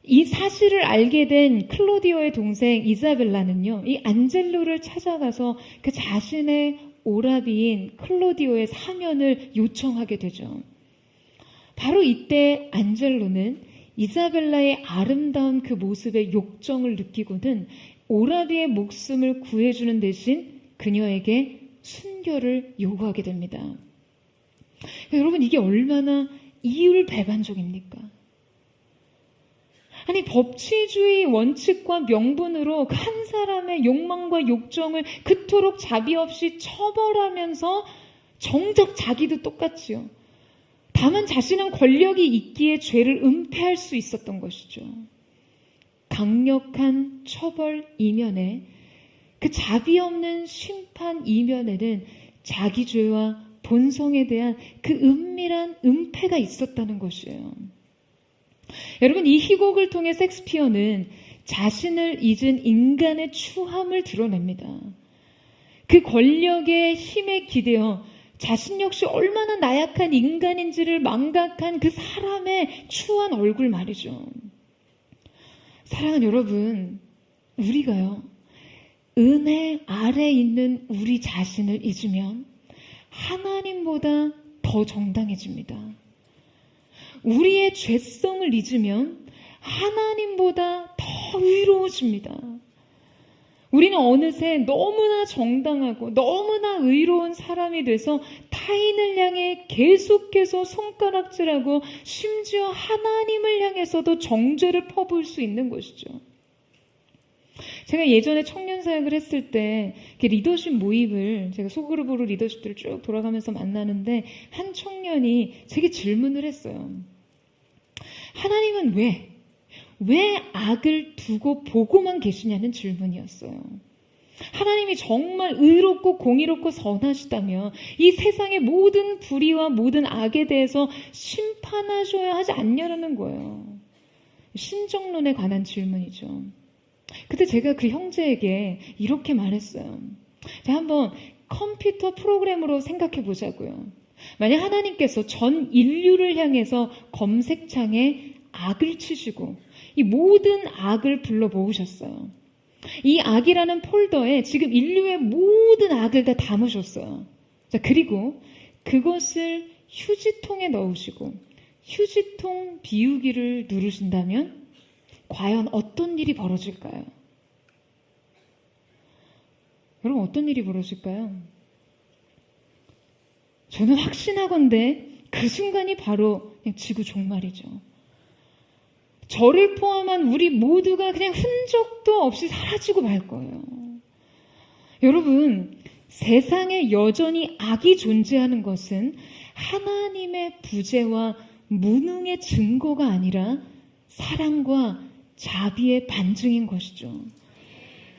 이 사실을 알게 된 클로디오의 동생 이사벨라는요, 이 안젤로를 찾아가서 그 자신의 오라비인 클로디오의 사면을 요청하게 되죠. 바로 이때 안젤로는 이사벨라의 아름다운 그 모습에 욕정을 느끼고는 오라비의 목숨을 구해주는 대신 그녀에게 순결을 요구하게 됩니다. 여러분, 이게 얼마나 이율배반적입니까? 아니, 법치주의 원칙과 명분으로 한 사람의 욕망과 욕정을 그토록 자비 없이 처벌하면서 정작 자기도 똑같지요. 다만 자신은 권력이 있기에 죄를 은폐할 수 있었던 것이죠. 강력한 처벌 이면에, 그 자비 없는 심판 이면에는 자기 죄와 본성에 대한 그 은밀한 은폐가 있었다는 것이에요. 여러분, 이 희곡을 통해 섹스피어는 자신을 잊은 인간의 추함을 드러냅니다. 그 권력의 힘에 기대어 자신 역시 얼마나 나약한 인간인지를 망각한 그 사람의 추한 얼굴 말이죠. 사랑하는 여러분, 우리가요, 은혜 아래 있는 우리 자신을 잊으면 하나님보다 더 정당해집니다. 우리의 죄성을 잊으면 하나님보다 더 더 의로워집니다. 우리는 어느새 너무나 정당하고 너무나 의로운 사람이 돼서 타인을 향해 계속해서 손가락질하고 심지어 하나님을 향해서도 정죄를 퍼부을 수 있는 것이죠. 제가 예전에 청년 사역을 했을 때 리더십 모임을 제가 소그룹으로 리더십들을 쭉 돌아가면서 만나는데 한 청년이 제게 질문을 했어요. 하나님은 왜 악을 두고 보고만 계시냐는 질문이었어요. 하나님이 정말 의롭고 공의롭고 선하시다면 이 세상의 모든 불의와 모든 악에 대해서 심판하셔야 하지 않냐라는 거예요. 신정론에 관한 질문이죠. 그때 제가 그 형제에게 이렇게 말했어요. 자, 한번 컴퓨터 프로그램으로 생각해 보자고요. 만약 하나님께서 전 인류를 향해서 검색창에 악을 치시고 이 모든 악을 불러 모으셨어요. 이 악이라는 폴더에 지금 인류의 모든 악을 다 담으셨어요. 자, 그리고 그것을 휴지통에 넣으시고 휴지통 비우기를 누르신다면 과연 어떤 일이 벌어질까요? 여러분, 어떤 일이 벌어질까요? 저는 확신하건대 그 순간이 바로 그냥 지구 종말이죠. 저를 포함한 우리 모두가 그냥 흔적도 없이 사라지고 말 거예요. 여러분, 세상에 여전히 악이 존재하는 것은 하나님의 부재와 무능의 증거가 아니라 사랑과 자비의 반증인 것이죠.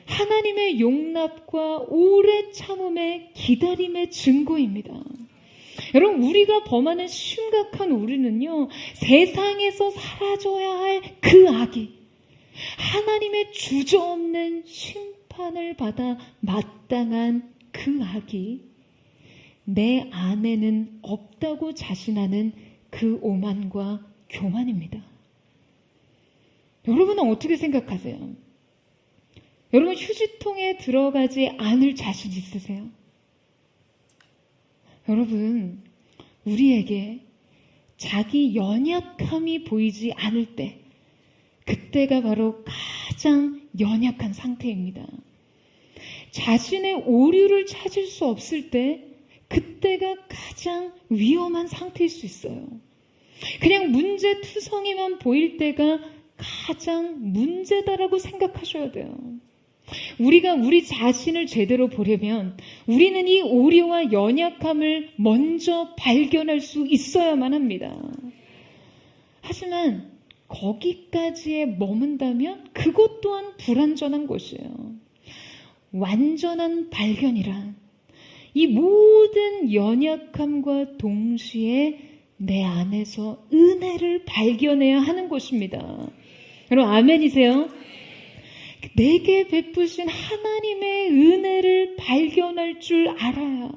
하나님의 용납과 오래 참음의 기다림의 증거입니다. 여러분, 우리가 범하는 심각한 오류는요, 세상에서 사라져야 할 그 악이 하나님의 주저없는 심판을 받아 마땅한 그 악이 내 안에는 없다고 자신하는 그 오만과 교만입니다. 여러분은 어떻게 생각하세요? 여러분, 휴지통에 들어가지 않을 자신 있으세요? 여러분, 우리에게 자기 연약함이 보이지 않을 때, 그때가 바로 가장 연약한 상태입니다. 자신의 오류를 찾을 수 없을 때, 그때가 가장 위험한 상태일 수 있어요. 그냥 문제투성이만 보일 때가 가장 문제다라고 생각하셔야 돼요. 우리가 우리 자신을 제대로 보려면 우리는 이 오류와 연약함을 먼저 발견할 수 있어야만 합니다. 하지만 거기까지에 머문다면 그것 또한 불완전한 것이에요. 완전한 발견이란 이 모든 연약함과 동시에 내 안에서 은혜를 발견해야 하는 것입니다. 여러분, 아멘이세요? 내게 베푸신 하나님의 은혜를 발견할 줄 알아야,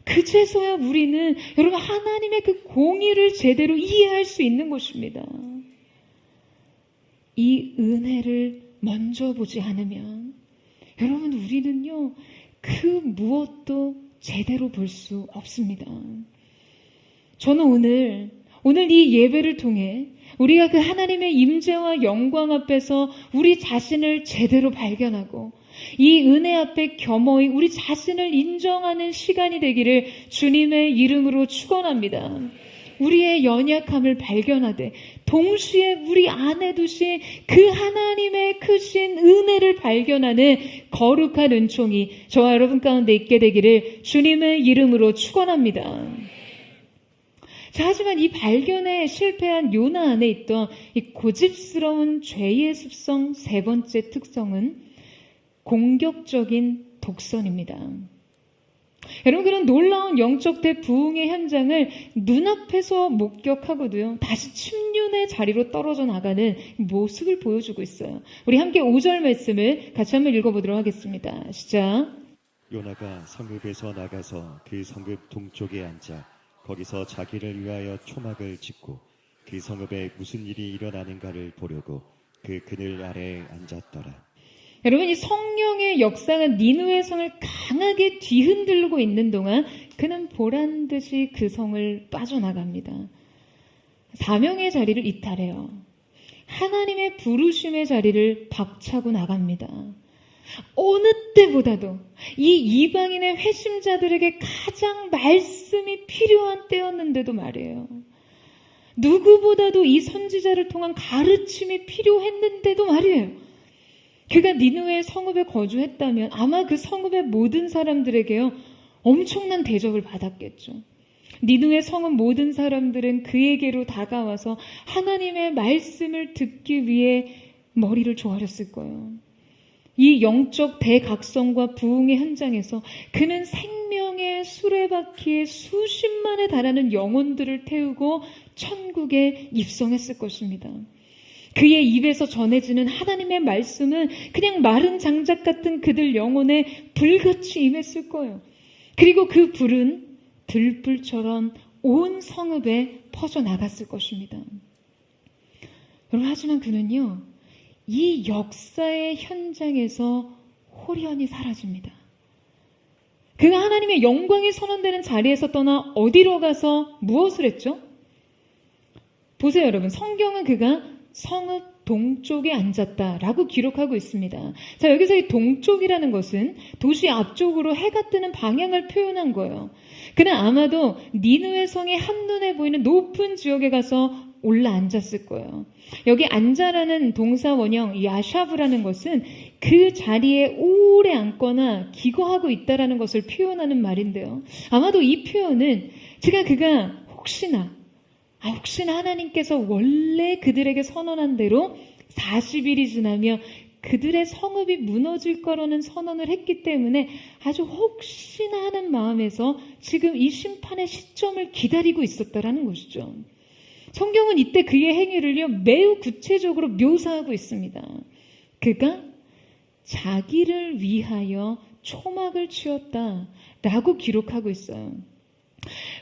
그제서야 우리는 여러분 하나님의 그 공의를 제대로 이해할 수 있는 것입니다. 이 은혜를 먼저 보지 않으면 여러분, 우리는요 그 무엇도 제대로 볼 수 없습니다. 저는 오늘 이 예배를 통해 우리가 그 하나님의 임재와 영광 앞에서 우리 자신을 제대로 발견하고 이 은혜 앞에 겸허히 우리 자신을 인정하는 시간이 되기를 주님의 이름으로 축원합니다. 우리의 연약함을 발견하되 동시에 우리 안에 두신 그 하나님의 크신 은혜를 발견하는 거룩한 은총이 저와 여러분 가운데 있게 되기를 주님의 이름으로 축원합니다. 자, 하지만 이 발견에 실패한 요나 안에 있던 이 고집스러운 죄의 습성 세 번째 특성은 공격적인 독선입니다. 여러분, 그런 놀라운 영적 대부흥의 현장을 눈앞에서 목격하고도요, 다시 침륜의 자리로 떨어져 나가는 모습을 보여주고 있어요. 우리 함께 5절 말씀을 같이 한번 읽어보도록 하겠습니다. 시작. 요나가 성읍에서 나가서 그 성읍 동쪽에 앉아 거기서 자기를 위하여 초막을 짓고 그 성읍에 무슨 일이 일어나는가를 보려고 그 그늘 아래에 앉았더라. 여러분, 이 성령의 역사가 니느웨 성을 강하게 뒤흔들고 있는 동안 그는 보란듯이 그 성을 빠져나갑니다. 사명의 자리를 이탈해요. 하나님의 부르심의 자리를 박차고 나갑니다. 어느 때보다도 이 이방인의 회심자들에게 가장 말씀이 필요한 때였는데도 말이에요. 누구보다도 이 선지자를 통한 가르침이 필요했는데도 말이에요. 그가 니느웨 성읍에 거주했다면 아마 그 성읍의 모든 사람들에게요, 엄청난 대접을 받았겠죠. 니느웨 성읍 모든 사람들은 그에게로 다가와서 하나님의 말씀을 듣기 위해 머리를 조아렸을 거예요. 이 영적 대각성과 부흥의 현장에서 그는 생명의 수레바퀴에 수십만에 달하는 영혼들을 태우고 천국에 입성했을 것입니다. 그의 입에서 전해지는 하나님의 말씀은 그냥 마른 장작 같은 그들 영혼에 불같이 임했을 거예요. 그리고 그 불은 들불처럼 온 성읍에 퍼져나갔을 것입니다. 여러분, 하지만 그는요, 이 역사의 현장에서 홀연히 사라집니다. 그가 하나님의 영광이 선언되는 자리에서 떠나 어디로 가서 무엇을 했죠? 보세요, 여러분. 성경은 그가 성읍 동쪽에 앉았다라고 기록하고 있습니다. 자, 여기서 이 동쪽이라는 것은 도시 앞쪽으로 해가 뜨는 방향을 표현한 거예요. 그는 아마도 니느웨 성의 한눈에 보이는 높은 지역에 가서 올라 앉았을 거예요. 여기 앉아라는 동사 원형 야샤브라는 것은 그 자리에 오래 앉거나 기거하고 있다라는 것을 표현하는 말인데요. 아마도 이 표현은 그가 혹시나 하나님께서 원래 그들에게 선언한 대로 40일이 지나며 그들의 성읍이 무너질 거라는 선언을 했기 때문에 아주 혹시나 하는 마음에서 지금 이 심판의 시점을 기다리고 있었다라는 것이죠. 성경은 이때 그의 행위를요, 매우 구체적으로 묘사하고 있습니다. 그가 자기를 위하여 초막을 치었다라고 기록하고 있어요.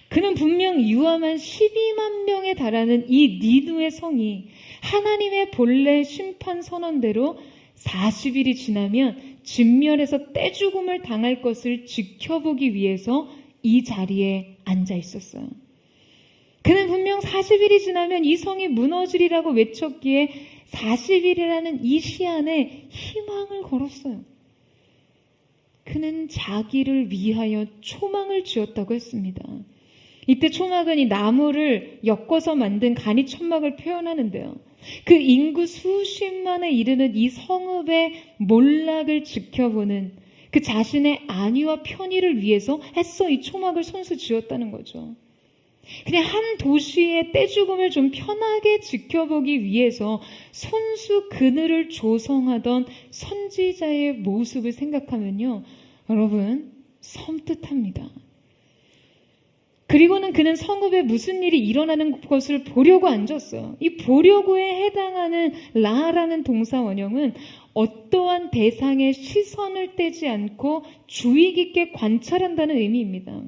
그는 분명 유함한 12만 명에 달하는 이 니느웨 성이 하나님의 본래 심판 선언대로 40일이 지나면 진멸해서 떼죽음을 당할 것을 지켜보기 위해서 이 자리에 앉아 있었어요. 그는 분명 40일이 지나면 이 성이 무너지리라고 외쳤기에 40일이라는 이 시한에 희망을 걸었어요. 그는 자기를 위하여 초막을 지었다고 했습니다. 이때 초막은 이 나무를 엮어서 만든 간이 천막을 표현하는데요. 그 인구 수십만에 이르는 이 성읍의 몰락을 지켜보는 그 자신의 안위와 편의를 위해서 애써 이 초막을 손수 지었다는 거죠. 그냥 한 도시의 떼죽음을 좀 편하게 지켜보기 위해서 손수 그늘을 조성하던 선지자의 모습을 생각하면요, 여러분, 섬뜩합니다. 그리고는 그는 성읍에 무슨 일이 일어나는 것을 보려고 앉았어요. 이 보려고에 해당하는 라라는 동사 원형은 어떠한 대상의 시선을 떼지 않고 주의 깊게 관찰한다는 의미입니다.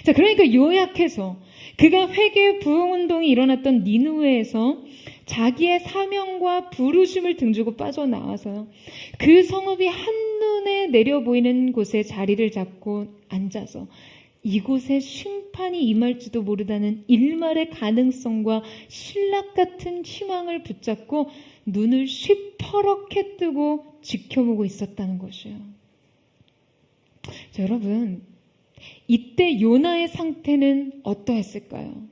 자, 그러니까 요약해서 그가 회개 부흥운동이 일어났던 니느웨에서 자기의 사명과 부르심을 등지고 빠져나와서요, 그 성읍이 한눈에 내려 보이는 곳에 자리를 잡고 앉아서 이곳에 심판이 임할지도 모르다는 일말의 가능성과 신락 같은 희망을 붙잡고 눈을 시퍼렇게 뜨고 지켜보고 있었다는 것이에요. 자, 여러분, 이때 요나의 상태는 어떠했을까요?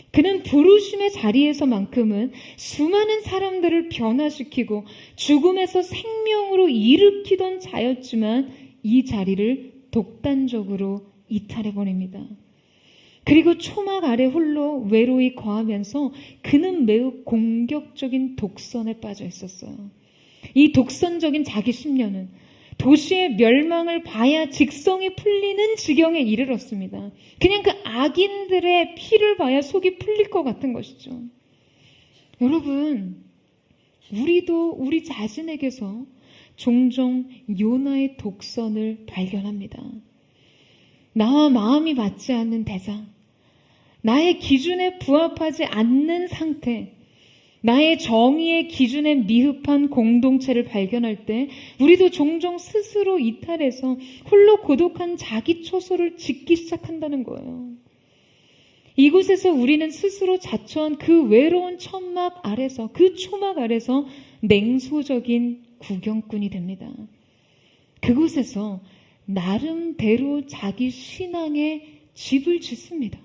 그는 부르심의 자리에서만큼은 수많은 사람들을 변화시키고 죽음에서 생명으로 일으키던 자였지만 이 자리를 독단적으로 이탈해버립니다. 그리고 초막 아래 홀로 외로이 거하면서 그는 매우 공격적인 독선에 빠져 있었어요. 이 독선적인 자기 심려는 도시의 멸망을 봐야 직성이 풀리는 지경에 이르렀습니다. 그냥 그 악인들의 피를 봐야 속이 풀릴 것 같은 것이죠. 여러분, 우리도 우리 자신에게서 종종 요나의 독선을 발견합니다. 나와 마음이 맞지 않는 대상, 나의 기준에 부합하지 않는 상태, 나의 정의의 기준에 미흡한 공동체를 발견할 때 우리도 종종 스스로 이탈해서 홀로 고독한 자기 초소를 짓기 시작한다는 거예요. 이곳에서 우리는 스스로 자처한 그 외로운 천막 아래서, 그 초막 아래서 냉소적인 구경꾼이 됩니다. 그곳에서 나름대로 자기 신앙의 집을 짓습니다.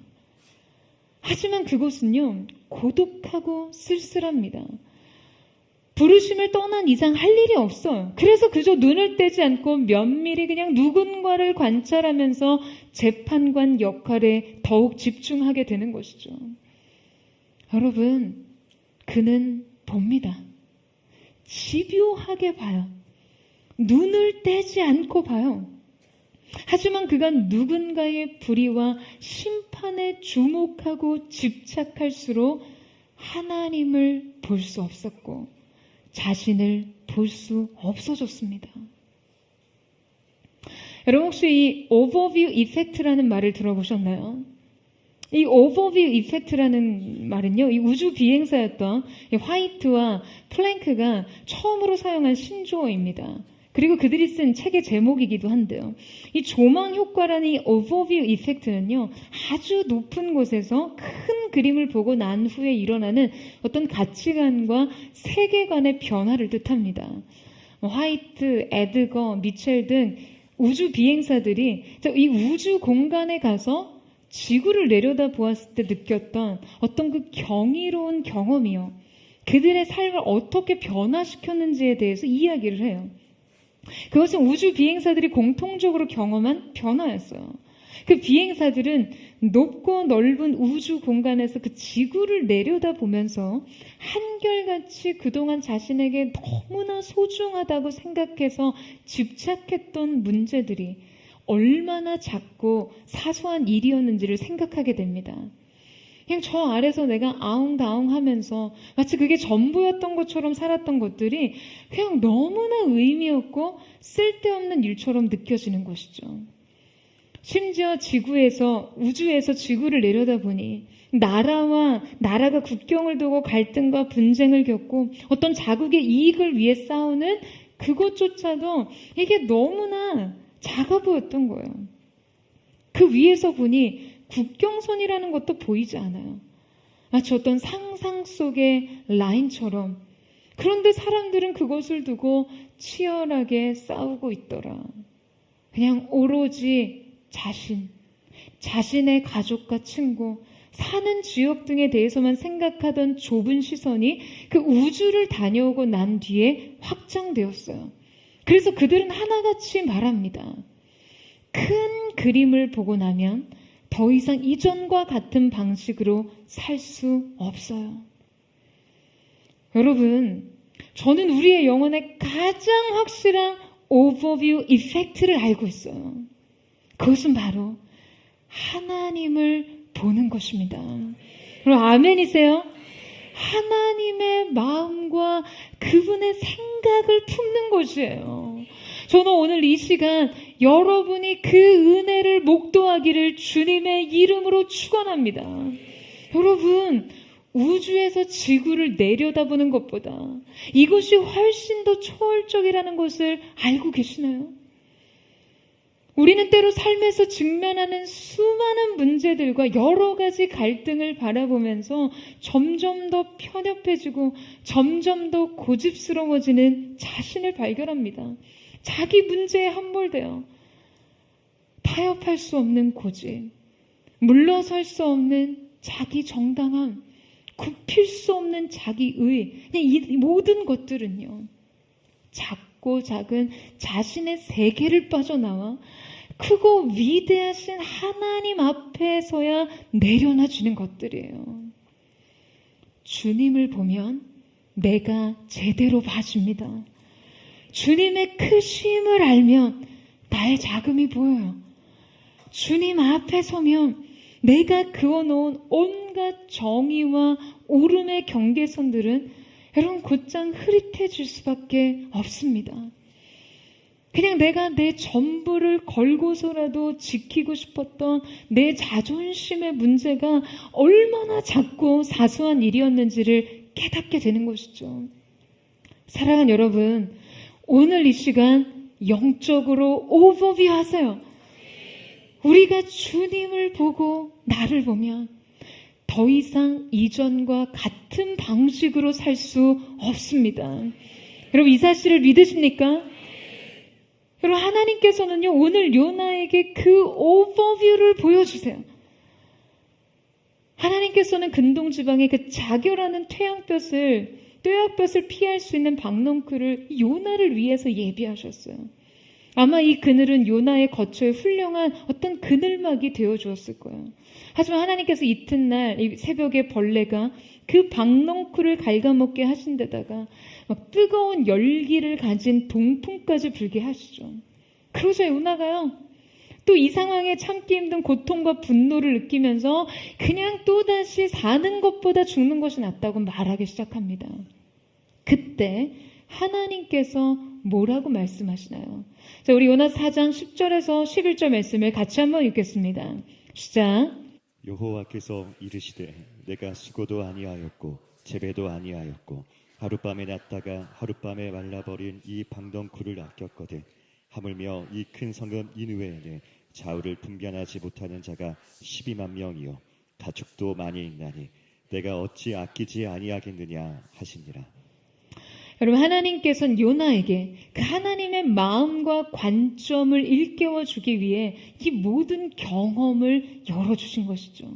하지만 그곳은요, 고독하고 쓸쓸합니다. 부르심을 떠난 이상 할 일이 없어요. 그래서 그저 눈을 떼지 않고 면밀히 그냥 누군가를 관찰하면서 재판관 역할에 더욱 집중하게 되는 것이죠. 여러분, 그는 봅니다. 집요하게 봐요. 눈을 떼지 않고 봐요. 하지만 그가 누군가의 불의와 심판에 주목하고 집착할수록 하나님을 볼 수 없었고 자신을 볼 수 없어졌습니다. 여러분 혹시 이 오버뷰 이펙트라는 말을 들어보셨나요? 이 오버뷰 이펙트라는 말은요, 이 우주 비행사였던 이 화이트와 플랭크가 처음으로 사용한 신조어입니다. 그리고 그들이 쓴 책의 제목이기도 한데요. 이 조망 효과라는 이 오버뷰 이펙트는요, 아주 높은 곳에서 큰 그림을 보고 난 후에 일어나는 어떤 가치관과 세계관의 변화를 뜻합니다. 화이트, 에드거, 미첼 등 우주 비행사들이 이 우주 공간에 가서 지구를 내려다 보았을 때 느꼈던 어떤 그 경이로운 경험이요, 그들의 삶을 어떻게 변화시켰는지에 대해서 이야기를 해요. 그것은 우주 비행사들이 공통적으로 경험한 변화였어요. 그 비행사들은 높고 넓은 우주 공간에서 그 지구를 내려다보면서 한결같이 그동안 자신에게 너무나 소중하다고 생각해서 집착했던 문제들이 얼마나 작고 사소한 일이었는지를 생각하게 됩니다. 그냥 저 아래서 내가 아웅다웅 하면서 마치 그게 전부였던 것처럼 살았던 것들이 그냥 너무나 의미 없고 쓸데없는 일처럼 느껴지는 것이죠. 심지어 우주에서 지구를 내려다보니 나라가 국경을 두고 갈등과 분쟁을 겪고 어떤 자국의 이익을 위해 싸우는 그것조차도 이게 너무나 작아 보였던 거예요. 그 위에서 보니 국경선이라는 것도 보이지 않아요. 마치 어떤 상상 속의 라인처럼. 그런데 사람들은 그것을 두고 치열하게 싸우고 있더라. 그냥 오로지 자신의 가족과 친구, 사는 지역 등에 대해서만 생각하던 좁은 시선이 그 우주를 다녀오고 난 뒤에 확장되었어요. 그래서 그들은 하나같이 말합니다. 큰 그림을 보고 나면 더 이상 이전과 같은 방식으로 살 수 없어요. 여러분, 저는 우리의 영혼의 가장 확실한 오버뷰 이펙트를 알고 있어요. 그것은 바로 하나님을 보는 것입니다. 여러분, 아멘이세요? 하나님의 마음과 그분의 생각을 품는 것이에요. 저는 오늘 이 시간 여러분이 그 은혜를 목도하기를 주님의 이름으로 축원합니다. 여러분, 우주에서 지구를 내려다보는 것보다 이것이 훨씬 더 초월적이라는 것을 알고 계시나요? 우리는 때로 삶에서 직면하는 수많은 문제들과 여러 가지 갈등을 바라보면서 점점 더 편협해지고 점점 더 고집스러워지는 자신을 발견합니다. 자기 문제에 함몰되어 타협할 수 없는 고집, 물러설 수 없는 자기 정당함, 굽힐 수 없는 자기의, 이 모든 것들은요, 작고 작은 자신의 세계를 빠져나와 크고 위대하신 하나님 앞에서야 내려놔주는 것들이에요. 주님을 보면 내가 제대로 봐줍니다. 주님의 크심을 알면 나의 작음이 보여요. 주님 앞에 서면 내가 그어놓은 온갖 정의와 오름의 경계선들은 여러분 곧장 흐릿해질 수밖에 없습니다. 그냥 내가 내 전부를 걸고서라도 지키고 싶었던 내 자존심의 문제가 얼마나 작고 사소한 일이었는지를 깨닫게 되는 것이죠. 사랑하는 여러분, 오늘 이 시간 영적으로 오버뷰 하세요. 우리가 주님을 보고 나를 보면 더 이상 이전과 같은 방식으로 살 수 없습니다. 여러분, 이 사실을 믿으십니까? 여러분, 하나님께서는요, 오늘 요나에게 그 오버뷰를 보여주세요. 하나님께서는 근동지방의 그 자결하는 뙤약볕을 피할 수 있는 박넝쿨을 요나를 위해서 예비하셨어요. 아마 이 그늘은 요나의 거처에 훌륭한 어떤 그늘막이 되어주었을 거예요. 하지만 하나님께서 이튿날 이 새벽에 벌레가 그 박넝쿨을 갉아먹게 하신 데다가 막 뜨거운 열기를 가진 동풍까지 불게 하시죠. 그러자 요나가요, 또 이 상황에 참기 힘든 고통과 분노를 느끼면서 그냥 또다시 사는 것보다 죽는 것이 낫다고 말하기 시작합니다. 그때 하나님께서 뭐라고 말씀하시나요? 자, 우리 요나 4장 10절에서 11절 말씀을 같이 한번 읽겠습니다. 시작. 여호와께서 이르시되 내가 수고도 아니하였고 재배도 아니하였고 하룻밤에 났다가 하룻밤에 말라버린 이 박넝쿨을 아꼈거든. 하물며 이 큰 성읍 니느웨에는 좌우를 분별하지 못하는 자가 12만 명이요 가축도 많이 있나니 내가 어찌 아끼지 아니하겠느냐 하시니라. 여러분, 하나님께서는 요나에게 그 하나님의 마음과 관점을 일깨워 주기 위해 이 모든 경험을 열어주신 것이죠.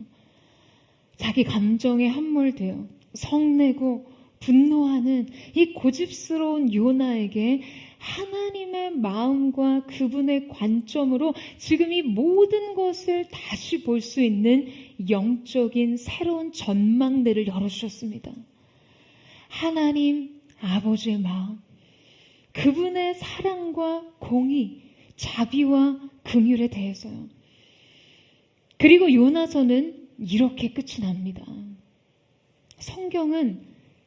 자기 감정에 함몰되어 성내고 분노하는 이 고집스러운 요나에게 하나님의 마음과 그분의 관점으로 지금 이 모든 것을 다시 볼 수 있는 영적인 새로운 전망대를 열어주셨습니다. 하나님 아버지의 마음, 그분의 사랑과 공의, 자비와 긍휼에 대해서요. 그리고 요나서는 이렇게 끝이 납니다. 성경은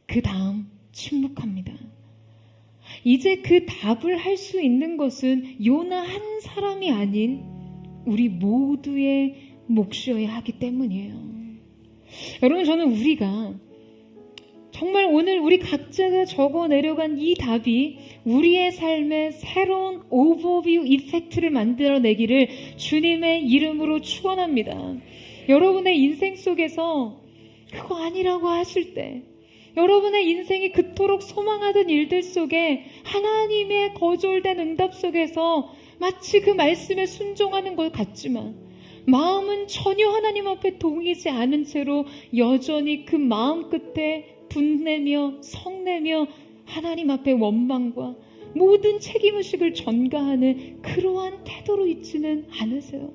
그 다음 침묵합니다. 이제 그 답을 할 수 있는 것은 요나 한 사람이 아닌 우리 모두의 몫이어야 하기 때문이에요. 여러분, 저는 우리가 정말 오늘 우리 각자가 적어 내려간 이 답이 우리의 삶에 새로운 오버뷰 이펙트를 만들어내기를 주님의 이름으로 축원합니다. 여러분의 인생 속에서 그거 아니라고 하실 때, 여러분의 인생이 그토록 소망하던 일들 속에 하나님의 거절된 응답 속에서 마치 그 말씀에 순종하는 것 같지만 마음은 전혀 하나님 앞에 동이지 않은 채로 여전히 그 마음 끝에 분내며 성내며 하나님 앞에 원망과 모든 책임의식을 전가하는 그러한 태도로 있지는 않으세요?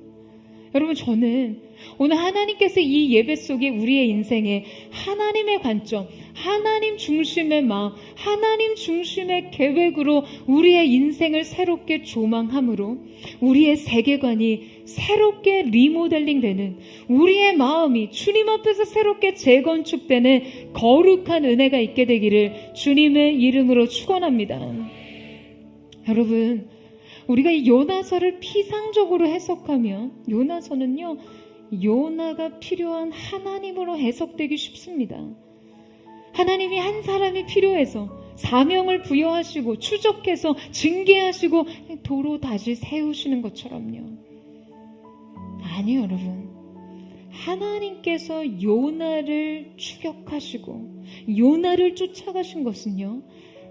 여러분, 저는 오늘 하나님께서 이 예배 속에 우리의 인생에 하나님의 관점, 하나님 중심의 마음, 하나님 중심의 계획으로 우리의 인생을 새롭게 조망함으로 우리의 세계관이 새롭게 리모델링 되는, 우리의 마음이 주님 앞에서 새롭게 재건축되는 거룩한 은혜가 있게 되기를 주님의 이름으로 축원합니다. 여러분, 우리가 이 요나서를 피상적으로 해석하면 요나서는요, 요나가 필요한 하나님으로 해석되기 쉽습니다. 하나님이 한 사람이 필요해서 사명을 부여하시고 추적해서 징계하시고 도로 다시 세우시는 것처럼요. 아니요, 여러분. 하나님께서 요나를 추격하시고 요나를 쫓아가신 것은요,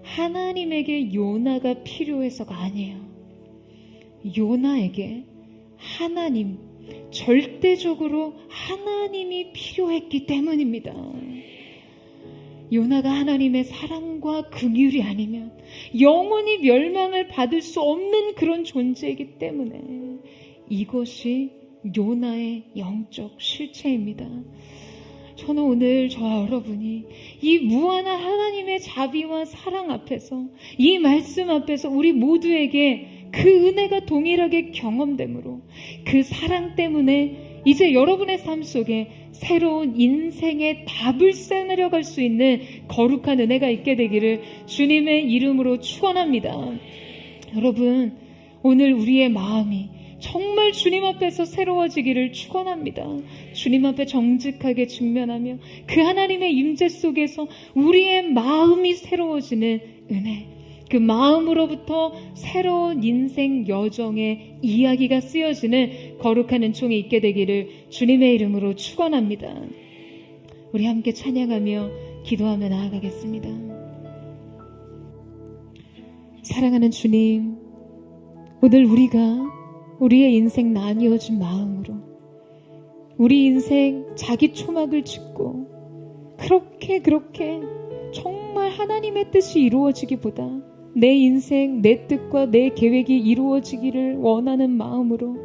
하나님에게 요나가 필요해서가 아니에요. 요나에게 하나님, 절대적으로 하나님이 필요했기 때문입니다. 요나가 하나님의 사랑과 긍휼이 아니면 영원히 멸망을 받을 수 없는 그런 존재이기 때문에 이것이 요나의 영적 실체입니다. 저는 오늘 저와 여러분이 이 무한한 하나님의 자비와 사랑 앞에서, 이 말씀 앞에서 우리 모두에게 그 은혜가 동일하게 경험되므로 그 사랑 때문에 이제 여러분의 삶 속에 새로운 인생의 답을 써내려갈 수 있는 거룩한 은혜가 있게 되기를 주님의 이름으로 축원합니다. 여러분, 오늘 우리의 마음이 정말 주님 앞에서 새로워지기를 축원합니다. 주님 앞에 정직하게 직면하며 그 하나님의 임재 속에서 우리의 마음이 새로워지는 은혜, 그 마음으로부터 새로운 인생 여정의 이야기가 쓰여지는 거룩한 은총이 있게 되기를 주님의 이름으로 축원합니다. 우리 함께 찬양하며 기도하며 나아가겠습니다. 사랑하는 주님, 오늘 우리가 우리의 인생 나뉘어진 마음으로 우리 인생 자기 초막을 짓고 그렇게 정말 하나님의 뜻이 이루어지기보다 내 인생, 내 뜻과 내 계획이 이루어지기를 원하는 마음으로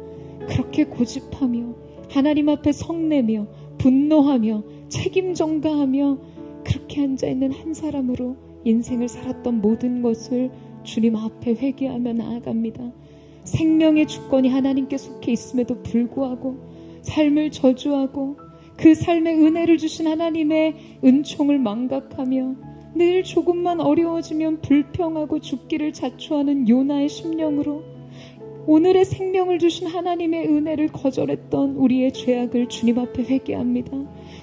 그렇게 고집하며 하나님 앞에 성내며 분노하며 책임 전가하며 그렇게 앉아있는 한 사람으로 인생을 살았던 모든 것을 주님 앞에 회개하며 나아갑니다. 생명의 주권이 하나님께 속해 있음에도 불구하고 삶을 저주하고 그 삶의 은혜를 주신 하나님의 은총을 망각하며 늘 조금만 어려워지면 불평하고 죽기를 자초하는 요나의 심령으로 오늘의 생명을 주신 하나님의 은혜를 거절했던 우리의 죄악을 주님 앞에 회개합니다.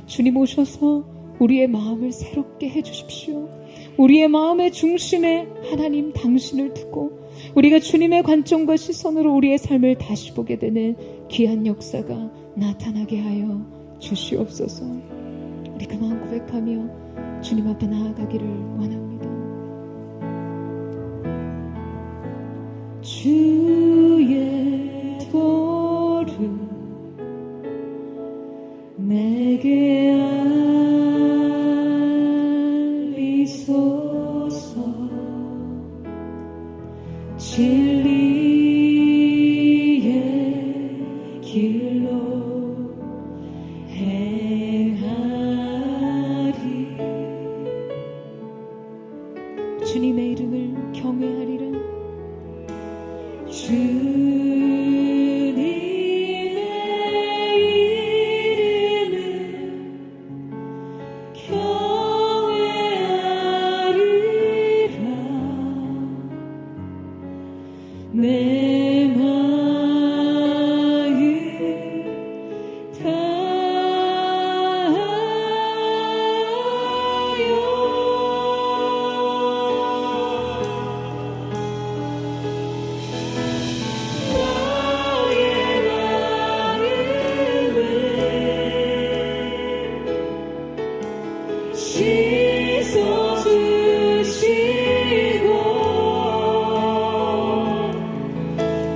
주님 오셔서 우리의 마음을 새롭게 해주십시오. 우리의 마음의 중심에 하나님 당신을 두고 우리가 주님의 관점과 시선으로 우리의 삶을 다시 보게 되는 귀한 역사가 나타나게 하여 주시옵소서. 우리 그 마음 고백하며 주님 앞에 나아가기를 원합니다. 주의 도를 내게 알리소서. 진리의 길로 행하리. 주님의 이름을 경외하리라. 주님의 이름을 경외하리라. 내 마음 다하여 씻어주시고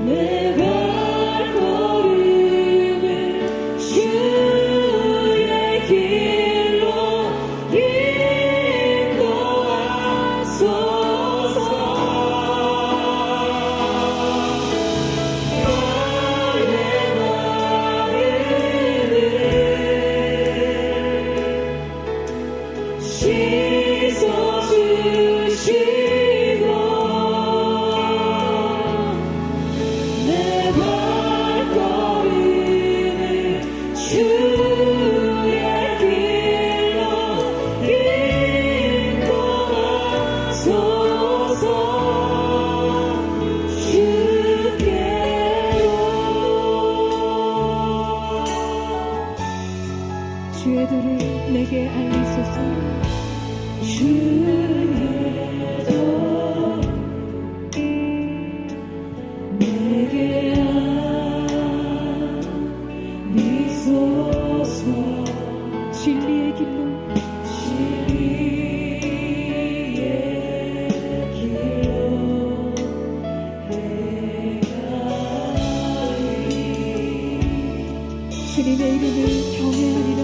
내 발걸음을 주의 길로 인도하소서. 나의 마음을 씻어주시고 내 발걸음을 주의 길로 인도하소서. 주께로 주의 도를 내게 알리소서. 주의 도 내게 알리소서. 진리의 길로 행하리. 주님의 이름을 경외하리라. 주님의 이름을 경외하리라.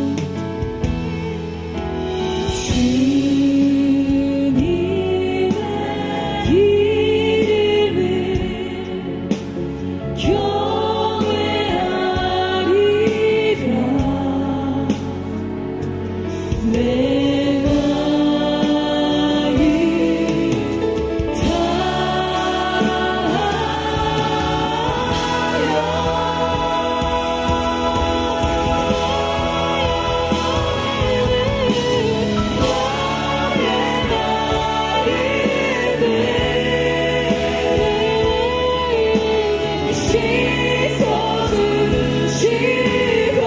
내 마음 씻어주시고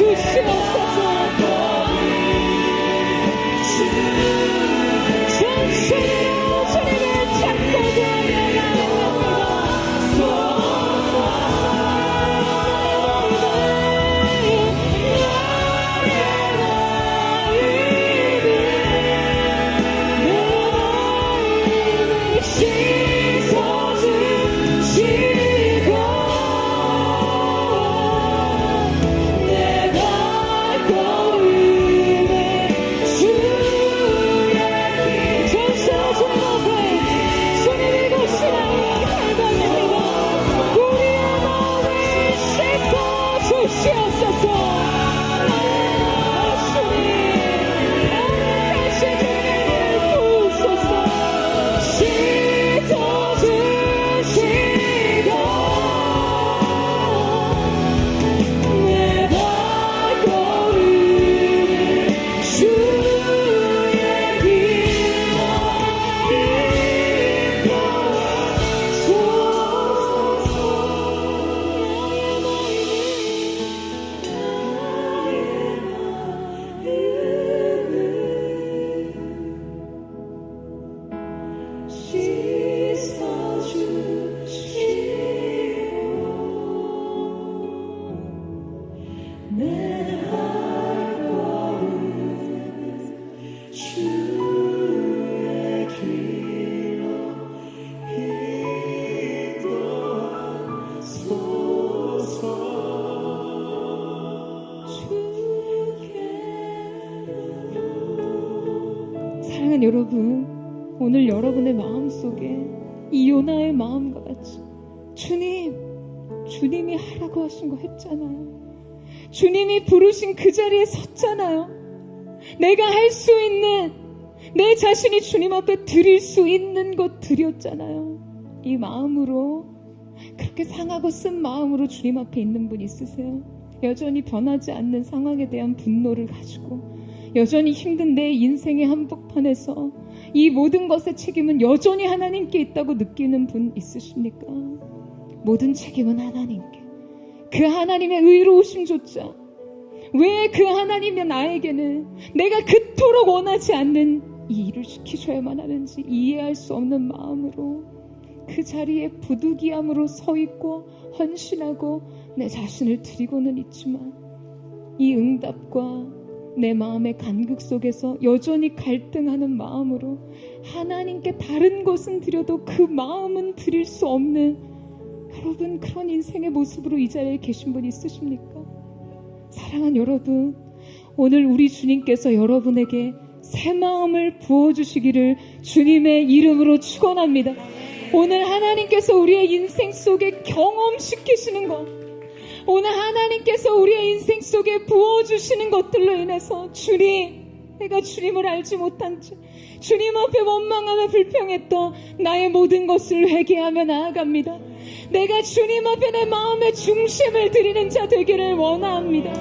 주시옵소서. 전심으로 주님을 찾고 사랑하는 여러분, 오늘 여러분의 마음속에 이 요나의 마음과 같이 주님이 하라고 하신 거 했잖아요. 주님이 부르신 그 자리에 섰잖아요. 내가 할 수 있는, 내 자신이 주님 앞에 드릴 수 있는 것 드렸잖아요. 이 마음으로, 그렇게 상하고 쓴 마음으로 주님 앞에 있는 분 있으세요? 여전히 변하지 않는 상황에 대한 분노를 가지고, 여전히 힘든 내 인생의 한복판에서 이 모든 것의 책임은 여전히 하나님께 있다고 느끼는 분 있으십니까? 모든 책임은 하나님께. 그 하나님의 의로우심조차, 왜 그 하나님이 나에게는 내가 그토록 원하지 않는 이 일을 시키셔야만 하는지 이해할 수 없는 마음으로 그 자리에 부득이함으로 서 있고 헌신하고 내 자신을 드리고는 있지만, 이 응답과 내 마음의 간극 속에서 여전히 갈등하는 마음으로 하나님께 다른 것은 드려도 그 마음은 드릴 수 없는, 여러분, 그런 인생의 모습으로 이 자리에 계신 분 있으십니까? 사랑하는 여러분, 오늘 우리 주님께서 여러분에게 새 마음을 부어주시기를 주님의 이름으로 축원합니다. 오늘 하나님께서 우리의 인생 속에 경험시키시는 것, 오늘 하나님께서 우리의 인생 속에 부어주시는 것들로 인해서 내가 주님을 알지 못한 채 주님 앞에 원망하며 불평했던 나의 모든 것을 회개하며 나아갑니다. 내가 주님 앞에 내 마음의 중심을 드리는 자 되기를 원합니다.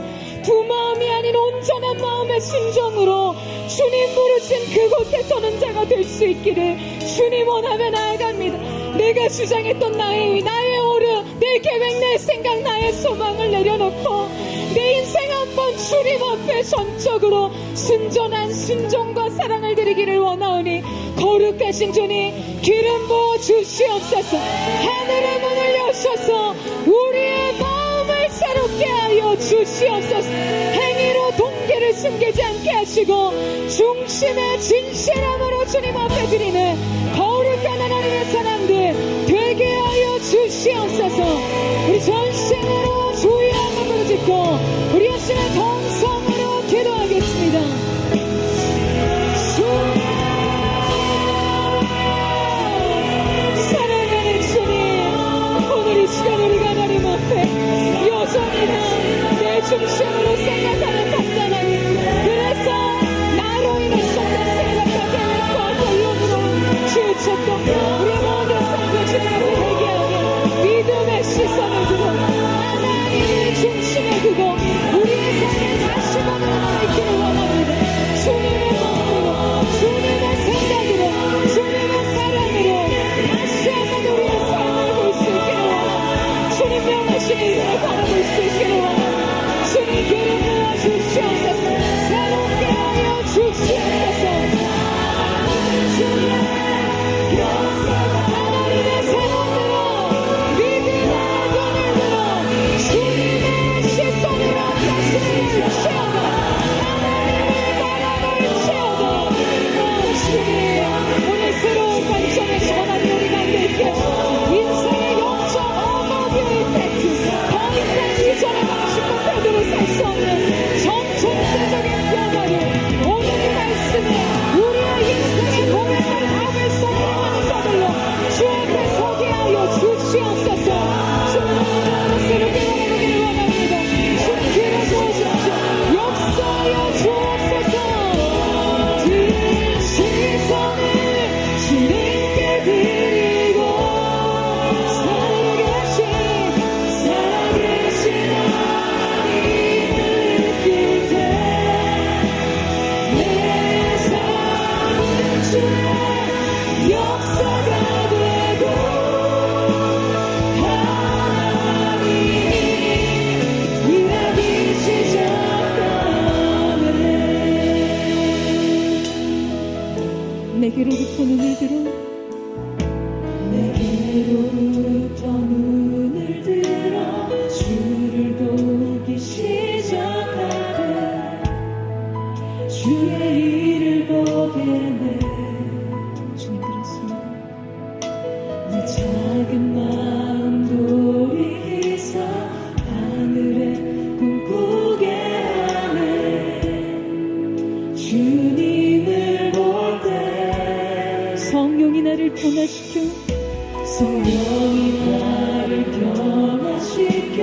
두 마음이 아닌 온전한 마음의 순종으로 주님 부르신 그곳에 서는 자가 될 수 있기를 주님 원하며 나아갑니다. 내가 주장했던 나의 오르, 내 계획, 내 생각, 나의 소망을 내려놓고 내 인생 한번 주님 앞에 전적으로 순전한 순종과 사랑을 드리기를 원하오니, 거룩하신 주님 기름 부어 주시옵소서. 하늘의 문을 여셔서 우리의 마음을 새롭게 하여 주시옵소서. 행위로 동기를 숨기지 않게 하시고 중심의 진실함으로 주님 앞에 드리는 거룩한 하나님의 사람들 되게 하여 주시옵소서. 우리 전심으로 주의 이름을 부르짖고 우리 열심의 동성으로 기도하겠습니다. 사랑하는 주님, 오늘 이 시간 우리가 하나님 앞에 여전히나 내 중심으로 생각하는 판단하니, 그래서 나로 인해서 내 생각과 계획과 결론으로 치우쳤던 우리 모든 삶을 주님 앞에 회개하며 믿음의 시선을 두고 하나님의 중심에 두고 우리의 삶에 다시 번호가 있기를 원합니다. 주님의 마음으로, 주님의 생각으로, 주님의 사랑으로 다시 한번 우리의 삶을 볼 수 있기를 원합니다. 주님 명하신 일을 바라볼 수 있기를 원합니다. 주님 기름을 주시옵소서. 하나님의 바람을 채워가 주님, 오늘 새로운 관점의 전환이 우리 가운데 있게 하시고 인생의 영적 어머니의 이펙트, 더 이상 이전의 방식과 태도로 살 수 없는 정통제적인 변화를 오늘 이 말씀에 우리의 인생의 고백을 담을 선포하는 자들로 주 앞에 서게 하여 주시옵소서. 주님, 새롭게 나가기를 원합니다. 주님께로 주옵소서. 역사하여 주옵소서. 든 시선을 주님께 드리고 살아계신 하나님을 느낄 때 내 삶은 주의 역사가 되고 하나님이 일하기 시작하네. 내게로부터 눈을 들어 내게로부터 눈을 들어 주를 보기 시작하되 주의 일을 보게 돼. 주님 그렇습니다. 내 작은 마음 돌이키사 하늘에 꿈꾸게 하네. 주님을 볼 때 성령이 나를 변화시켜 성령이 나를 변화시켜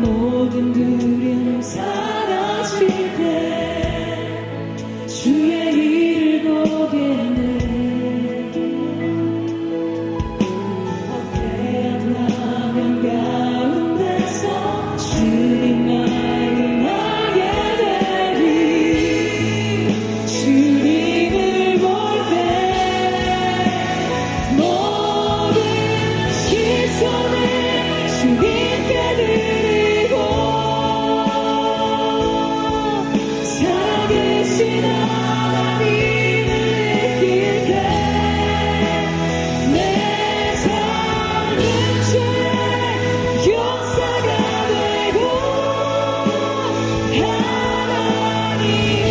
모든 두려움 사라지되 주의 일을 보게 내. 어깨한 화면 가운데서 주님만을 알게 되리. 주님을 볼 때 모든 시선을 주님께 드리고 살아계신 하나님을 느낄 때 내 삶은 주의 역사가 되고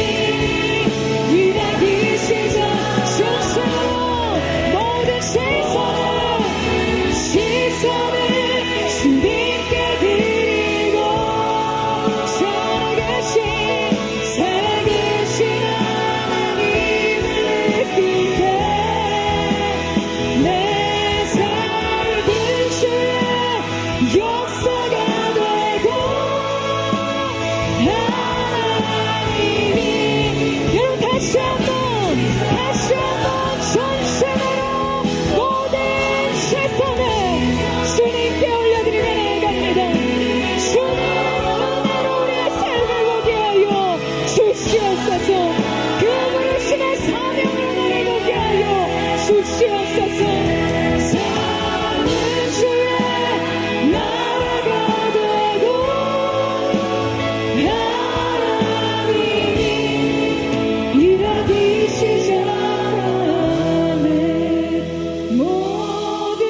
하나님이 일하기 시작하셔서 모든 시선을 주님께 드리고 살아계신 하나님을 느낄 때 내 삶은 주의 역사가 되고 하나님이. 여러분 다시 한번 전심으로 모든 시선을 주님께 올려드리며 갑니다. 주님 은혜로 우리의 삶을 보게 하여 주시옵소서. 그 부르심의 사명으로 나를 보게 하여 주시옵소서. 삶은 주의 나라가 되고 하나님이 일하기 시작하네. 모든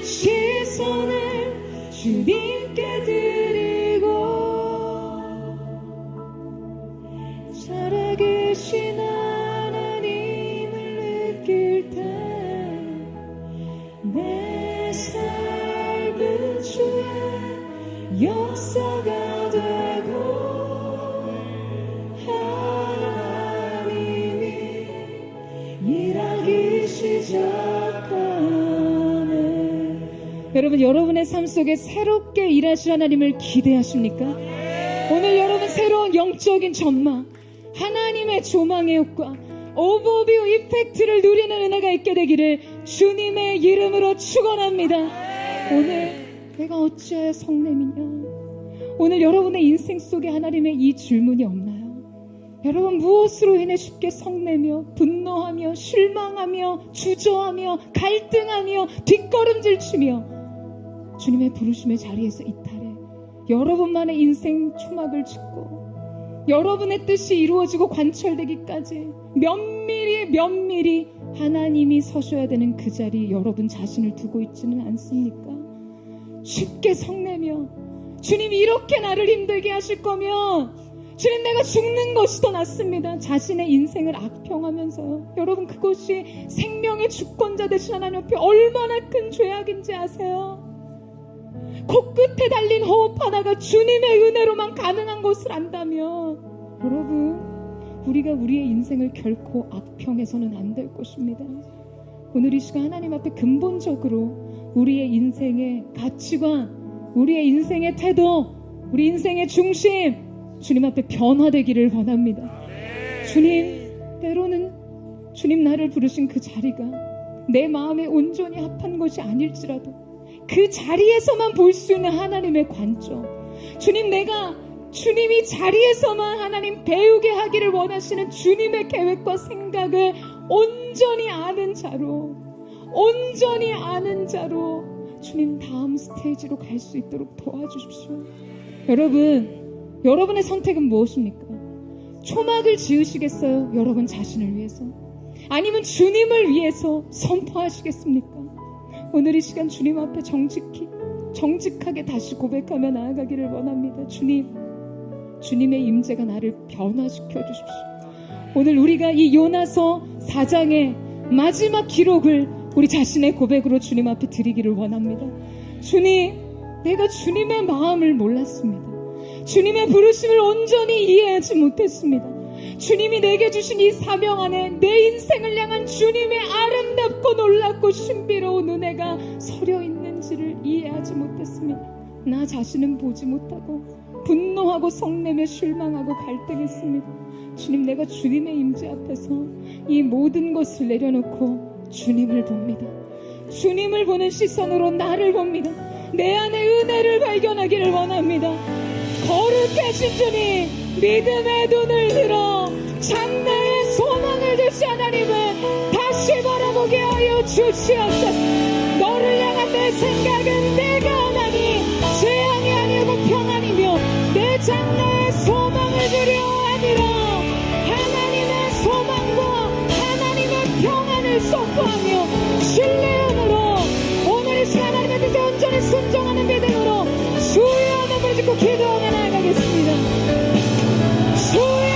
시선을 주님께 드리고 살아계신 하나님을 느낄 때 내 삶은 주의 역사가 되고 하나님이 일하기 시작하네. 여러분, 여러분의 삶 속에 새롭게 일하실 하나님을 기대하십니까? 오늘 여러분 새로운 영적인 전망, 하나님의 조망의 효과, 오버뷰 이펙트를 누리는 은혜가 있게 되기를 주님의 이름으로 축원합니다. 오늘 내가 어찌하여 성냄이냐? 오늘 여러분의 인생 속에 하나님의 이 질문이 없나요? 여러분 무엇으로 인해 쉽게 성내며 분노하며 실망하며 주저하며 갈등하며 뒷걸음질 치며 주님의 부르심의 자리에서 이탈해 여러분만의 인생 초막을 짓고 여러분의 뜻이 이루어지고 관철되기까지 면밀히 하나님이 서셔야 되는 그 자리 여러분 자신을 두고 있지는 않습니까? 쉽게 성내며 주님이 이렇게 나를 힘들게 하실 거면 주님, 내가 죽는 것이 더 낫습니다. 자신의 인생을 악평하면서요. 여러분, 그것이 생명의 주권자 되신 하나님 앞에 얼마나 큰 죄악인지 아세요? 코끝에 달린 호흡 하나가 주님의 은혜로만 가능한 것을 안다면, 여러분, 우리가 우리의 인생을 결코 악평해서는 안 될 것입니다. 오늘 이 시간 하나님 앞에 근본적으로 우리의 인생의 가치관, 우리의 인생의 태도, 우리 인생의 중심, 주님 앞에 변화되기를 원합니다. 주님, 때로는 주님 나를 부르신 그 자리가 내 마음에 온전히 합한 것이 아닐지라도 그 자리에서만 볼 수 있는 하나님의 관점, 주님, 내가 주님이 자리에서만 하나님 배우게 하기를 원하시는 주님의 계획과 생각을 온전히 아는 자로, 온전히 아는 자로 주님 다음 스테이지로 갈 수 있도록 도와주십시오. 여러분, 여러분의 선택은 무엇입니까? 초막을 지으시겠어요? 여러분 자신을 위해서? 아니면 주님을 위해서 선포하시겠습니까? 오늘 이 시간 주님 앞에 정직하게 다시 고백하며 나아가기를 원합니다. 주님, 주님의 임재가 나를 변화시켜 주십시오. 오늘 우리가 이 요나서 4장의 마지막 기록을 우리 자신의 고백으로 주님 앞에 드리기를 원합니다. 주님, 내가 주님의 마음을 몰랐습니다. 주님의 부르심을 온전히 이해하지 못했습니다. 주님이 내게 주신 이 사명 안에 내 인생을 향한 주님의 아름답고 놀랍고 신비로운 은혜가 서려 있는지를 이해하지 못했습니다. 나 자신은 보지 못하고 분노하고 성내며 실망하고 갈등했습니다. 주님, 내가 주님의 임재 앞에서 이 모든 것을 내려놓고 주님을 봅니다. 주님을 보는 시선으로 나를 봅니다. 내 안에 은혜를 발견하기를 원합니다. 거룩하신 주님, 믿음의 눈을 들어 장래의 소망을 주신 하나님을 다시 바라보게 하여 주시옵소서. 너를 향한 내 생각은 내가 하나니 재앙이 아니고 평안이며 내 장래의 소망을 주려 하니라. 하나님의 소망과 하나님의 평안을 선포하며 신뢰함으로 오늘 이 시간 하나님의 뜻에 온전히 순종하는 믿음으로 주여 한번 짓고 기도하며 나아가겠습니다. 주여,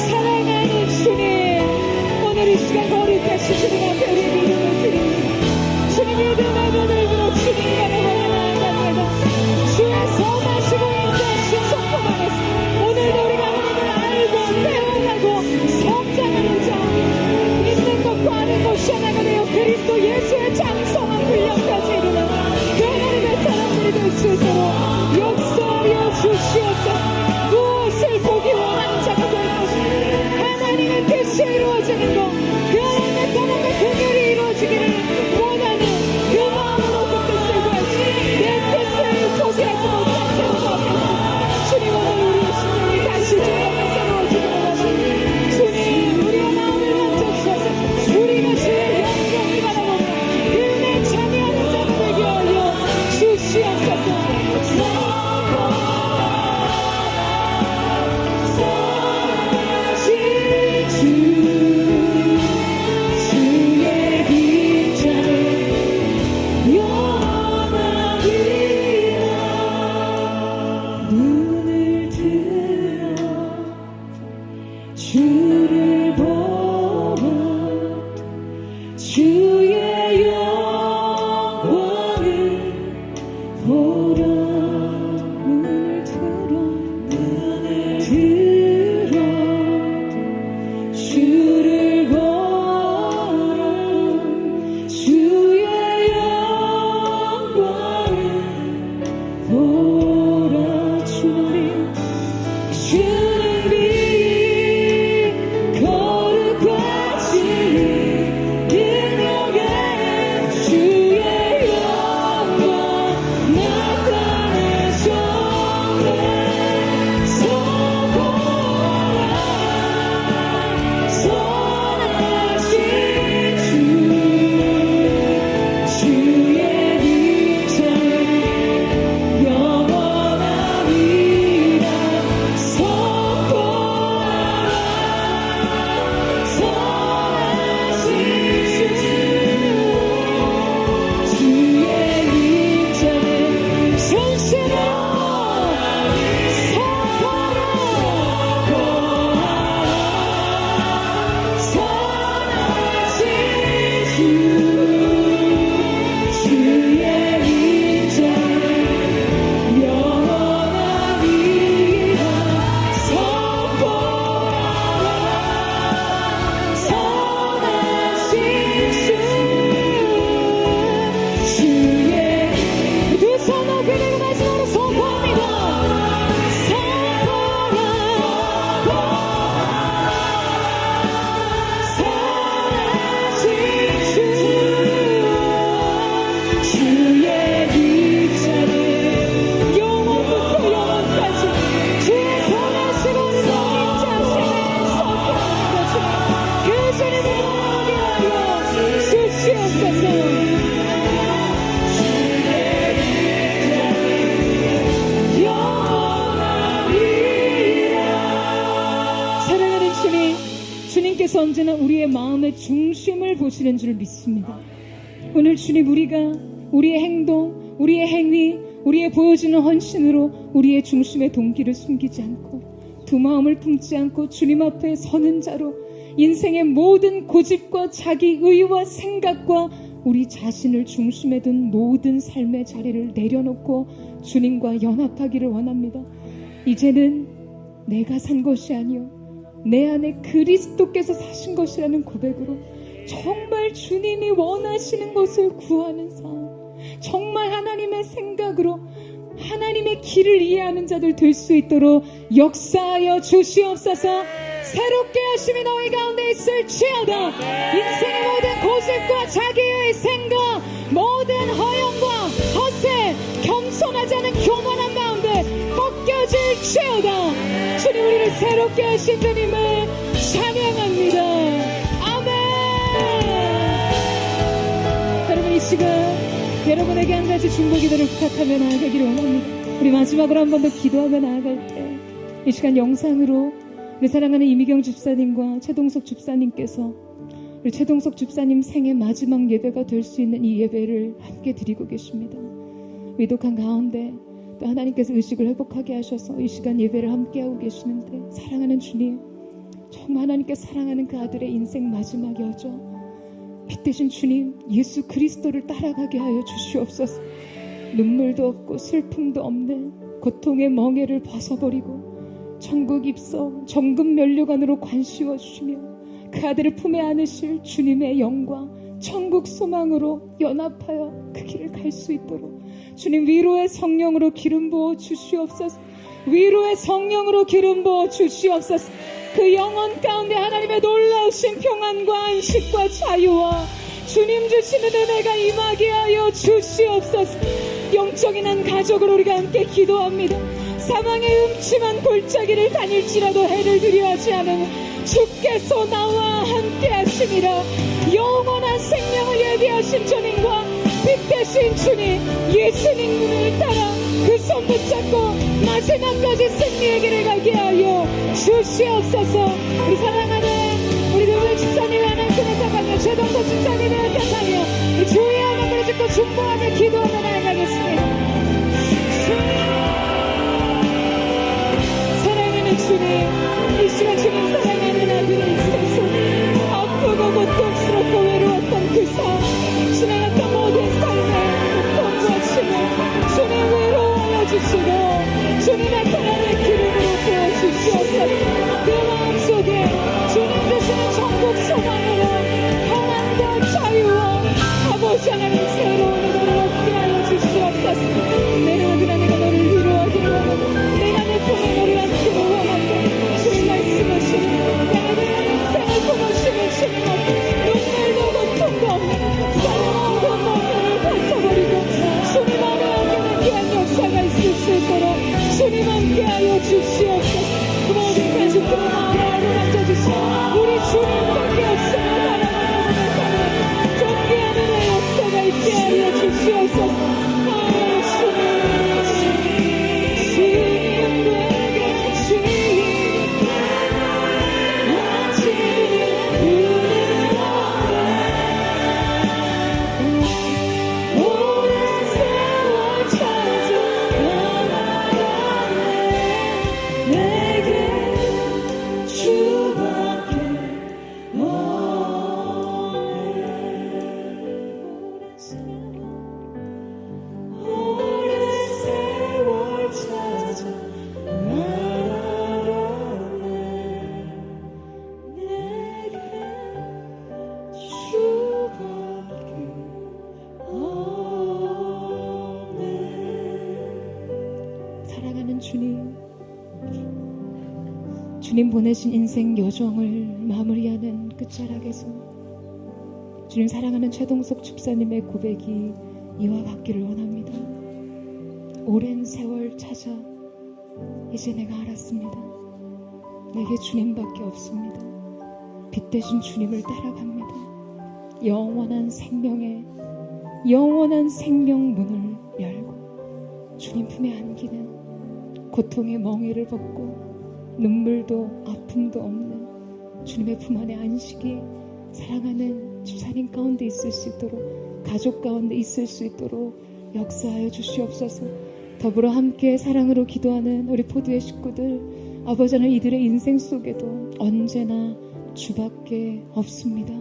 사랑하는 주님, 오늘 이 시간 거룩하신 주님 앞에 우리의 믿음을 드립니다. 주님, 믿음의 눈을 들어 주님 안에 나아갑니다. 주의 선하시고 인자하신 성품 안에서 오늘도 우리가 하나님을 알고 배워가고 성장하는 자, 주님께서 언제나 우리의 마음의 중심을 보시는 줄 믿습니다. 오늘 주님, 우리가 우리의 행동, 우리의 행위, 우리의 보여주는 헌신으로 우리의 중심의 동기를 숨기지 않고 두 마음을 품지 않고 주님 앞에 서는 자로 인생의 모든 고집과 자기 의와 생각과 우리 자신을 중심에 둔 모든 삶의 자리를 내려놓고 주님과 연합하기를 원합니다. 이제는 내가 산 것이 아니요 내 안에 그리스도께서 사신 것이라는 고백으로 정말 주님이 원하시는 것을 구하는 삶, 정말 하나님의 생각으로 하나님의 길을 이해하는 자들 될 수 있도록 역사하여 주시옵소서. 새롭게 하심이 너희 가운데 있을지어다. 인생의 모든 고집과 자기의 생각, 모든 허영과 허세, 겸손하지 않은 교만한 가운데 벗겨질지어다. 주님, 우리를 새롭게 하신 주님을 찬양합니다. 아멘. 여러분, 이 시간 여러분에게 한 가지 중보 기도를 부탁하며 나아가기를 원합니다. 우리 마지막으로 한 번 더 기도하며 나아갈 때 이 시간 영상으로 우리 사랑하는 이미경 집사님과 최동석 집사님께서 우리 최동석 집사님 생애 마지막 예배가 될 수 있는 이 예배를 함께 드리고 계십니다. 위독한 가운데 또 하나님께서 의식을 회복하게 하셔서 이 시간 예배를 함께하고 계시는데, 사랑하는 주님, 정말 하나님께 사랑하는 그 아들의 인생 마지막 여정, 빛 대신 주님 예수 그리스도를 따라가게 하여 주시옵소서. 눈물도 없고 슬픔도 없는 고통의 멍에를 벗어버리고 천국 입성 정금 면류관으로 관씌워 주시며 그 아들을 품에 안으실 주님의 영광 천국 소망으로 연합하여 그 길을 갈 수 있도록 주님 위로의 성령으로 기름 부어 주시옵소서. 위로의 성령으로 기름 부어 주시옵소서. 그 영혼 가운데 하나님의 놀라우신 평안과 안식과 자유와 주님 주시는 은혜가 임하게 하여 주시옵소서. 영적인 한 가족으로 우리가 함께 기도합니다. 사망의 음침한 골짜기를 다닐지라도 해를 두려워하지 않으면 주께서 나와 함께 하심이라. 영원한 생명을 예비하신 주님과 빛 대신 주님 예수님을 따라 그 손 붙잡고 마지막까지 승리의 길을 가게 하여 주시옵소서. 우리 사랑하는 우리 누구의 집사님의 하나님 손을 잡아며 최동석 집사님을 택하며 우리 주의 한번을 짓고 중보하며 기도하며 나아가겠습니다. 사랑하는 주님, 이 시간 주님 사랑하는 아들의 있어서 아프고 고통스럽고 외로웠던 그 삶, 지나갔던 모든 삶의 고통과 주님 외로워하여 주시고 주님의 사랑의 기름으로 부어주시옵소서. 그 마음속에 주님 주시는 천국 소망으로 평안과 자유와 아버지 하나님 새로운 은혜를 얻게 하여 주시옵소서. 내 아들아, 내가 너를 위로하기를 원하고 내가 내 품에 너를 안기를 원한다. 주님 말씀하시니 내 아들아, 인생을 품으시는 주님 앞에 눈물도 고통도 없는 사랑하고 멍에를 벗어버리고 주님 안에 얻는 귀한 역사가 있을 수 있도록 주님 함께하여 주시옵소서. 그 모든 가족들의 마음을 만져주시고 우리 주님밖에 없음을 바라보는 존귀한 은혜의 역사가 있게 하여 주시옵소서. 사랑하는 주님 보내신 인생 여정을 마무리하는 끝자락에서 주님 사랑하는 최동석 집사님의 고백이 이와 같기를 원합니다. 오랜 세월 찾아 이제 내가 알았습니다. 내게 주님밖에 없습니다. 빛 대신 주님을 따라갑니다. 영원한 생명 문을 열고 주님 품에 안기는 고통의 멍에를 벗고 눈물도 아픔도 없는 주님의 품 안에 안식이 사랑하는 집사님 가운데 있을 수 있도록, 가족 가운데 있을 수 있도록 역사하여 주시옵소서. 더불어 함께 사랑으로 기도하는 우리 포도의 식구들, 아버지 하나님, 이들의 인생 속에도 언제나 주밖에 없습니다.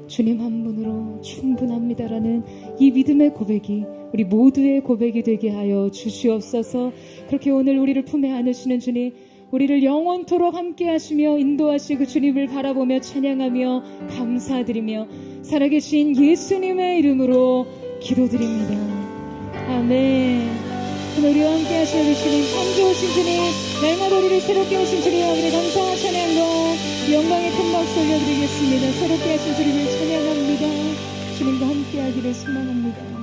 주님 한 분으로 충분합니다라는 이 믿음의 고백이 우리 모두의 고백이 되게 하여 주시옵소서. 그렇게 오늘 우리를 품에 안으시는 주님, 우리를 영원토록 함께 하시며 인도하시고 주님을 바라보며 찬양하며 감사드리며 살아계신 예수님의 이름으로 기도드립니다. 아멘. 오늘 우리와 함께 하시는 우리 주님, 참 좋으신 주님, 날마다 우리를 새롭게 하신 주님, 우리 감사와 찬양과 영광의 큰 박수 올려드리겠습니다. 새롭게 하신 주님을 찬양합니다. 주님과 함께 하기를 소망합니다.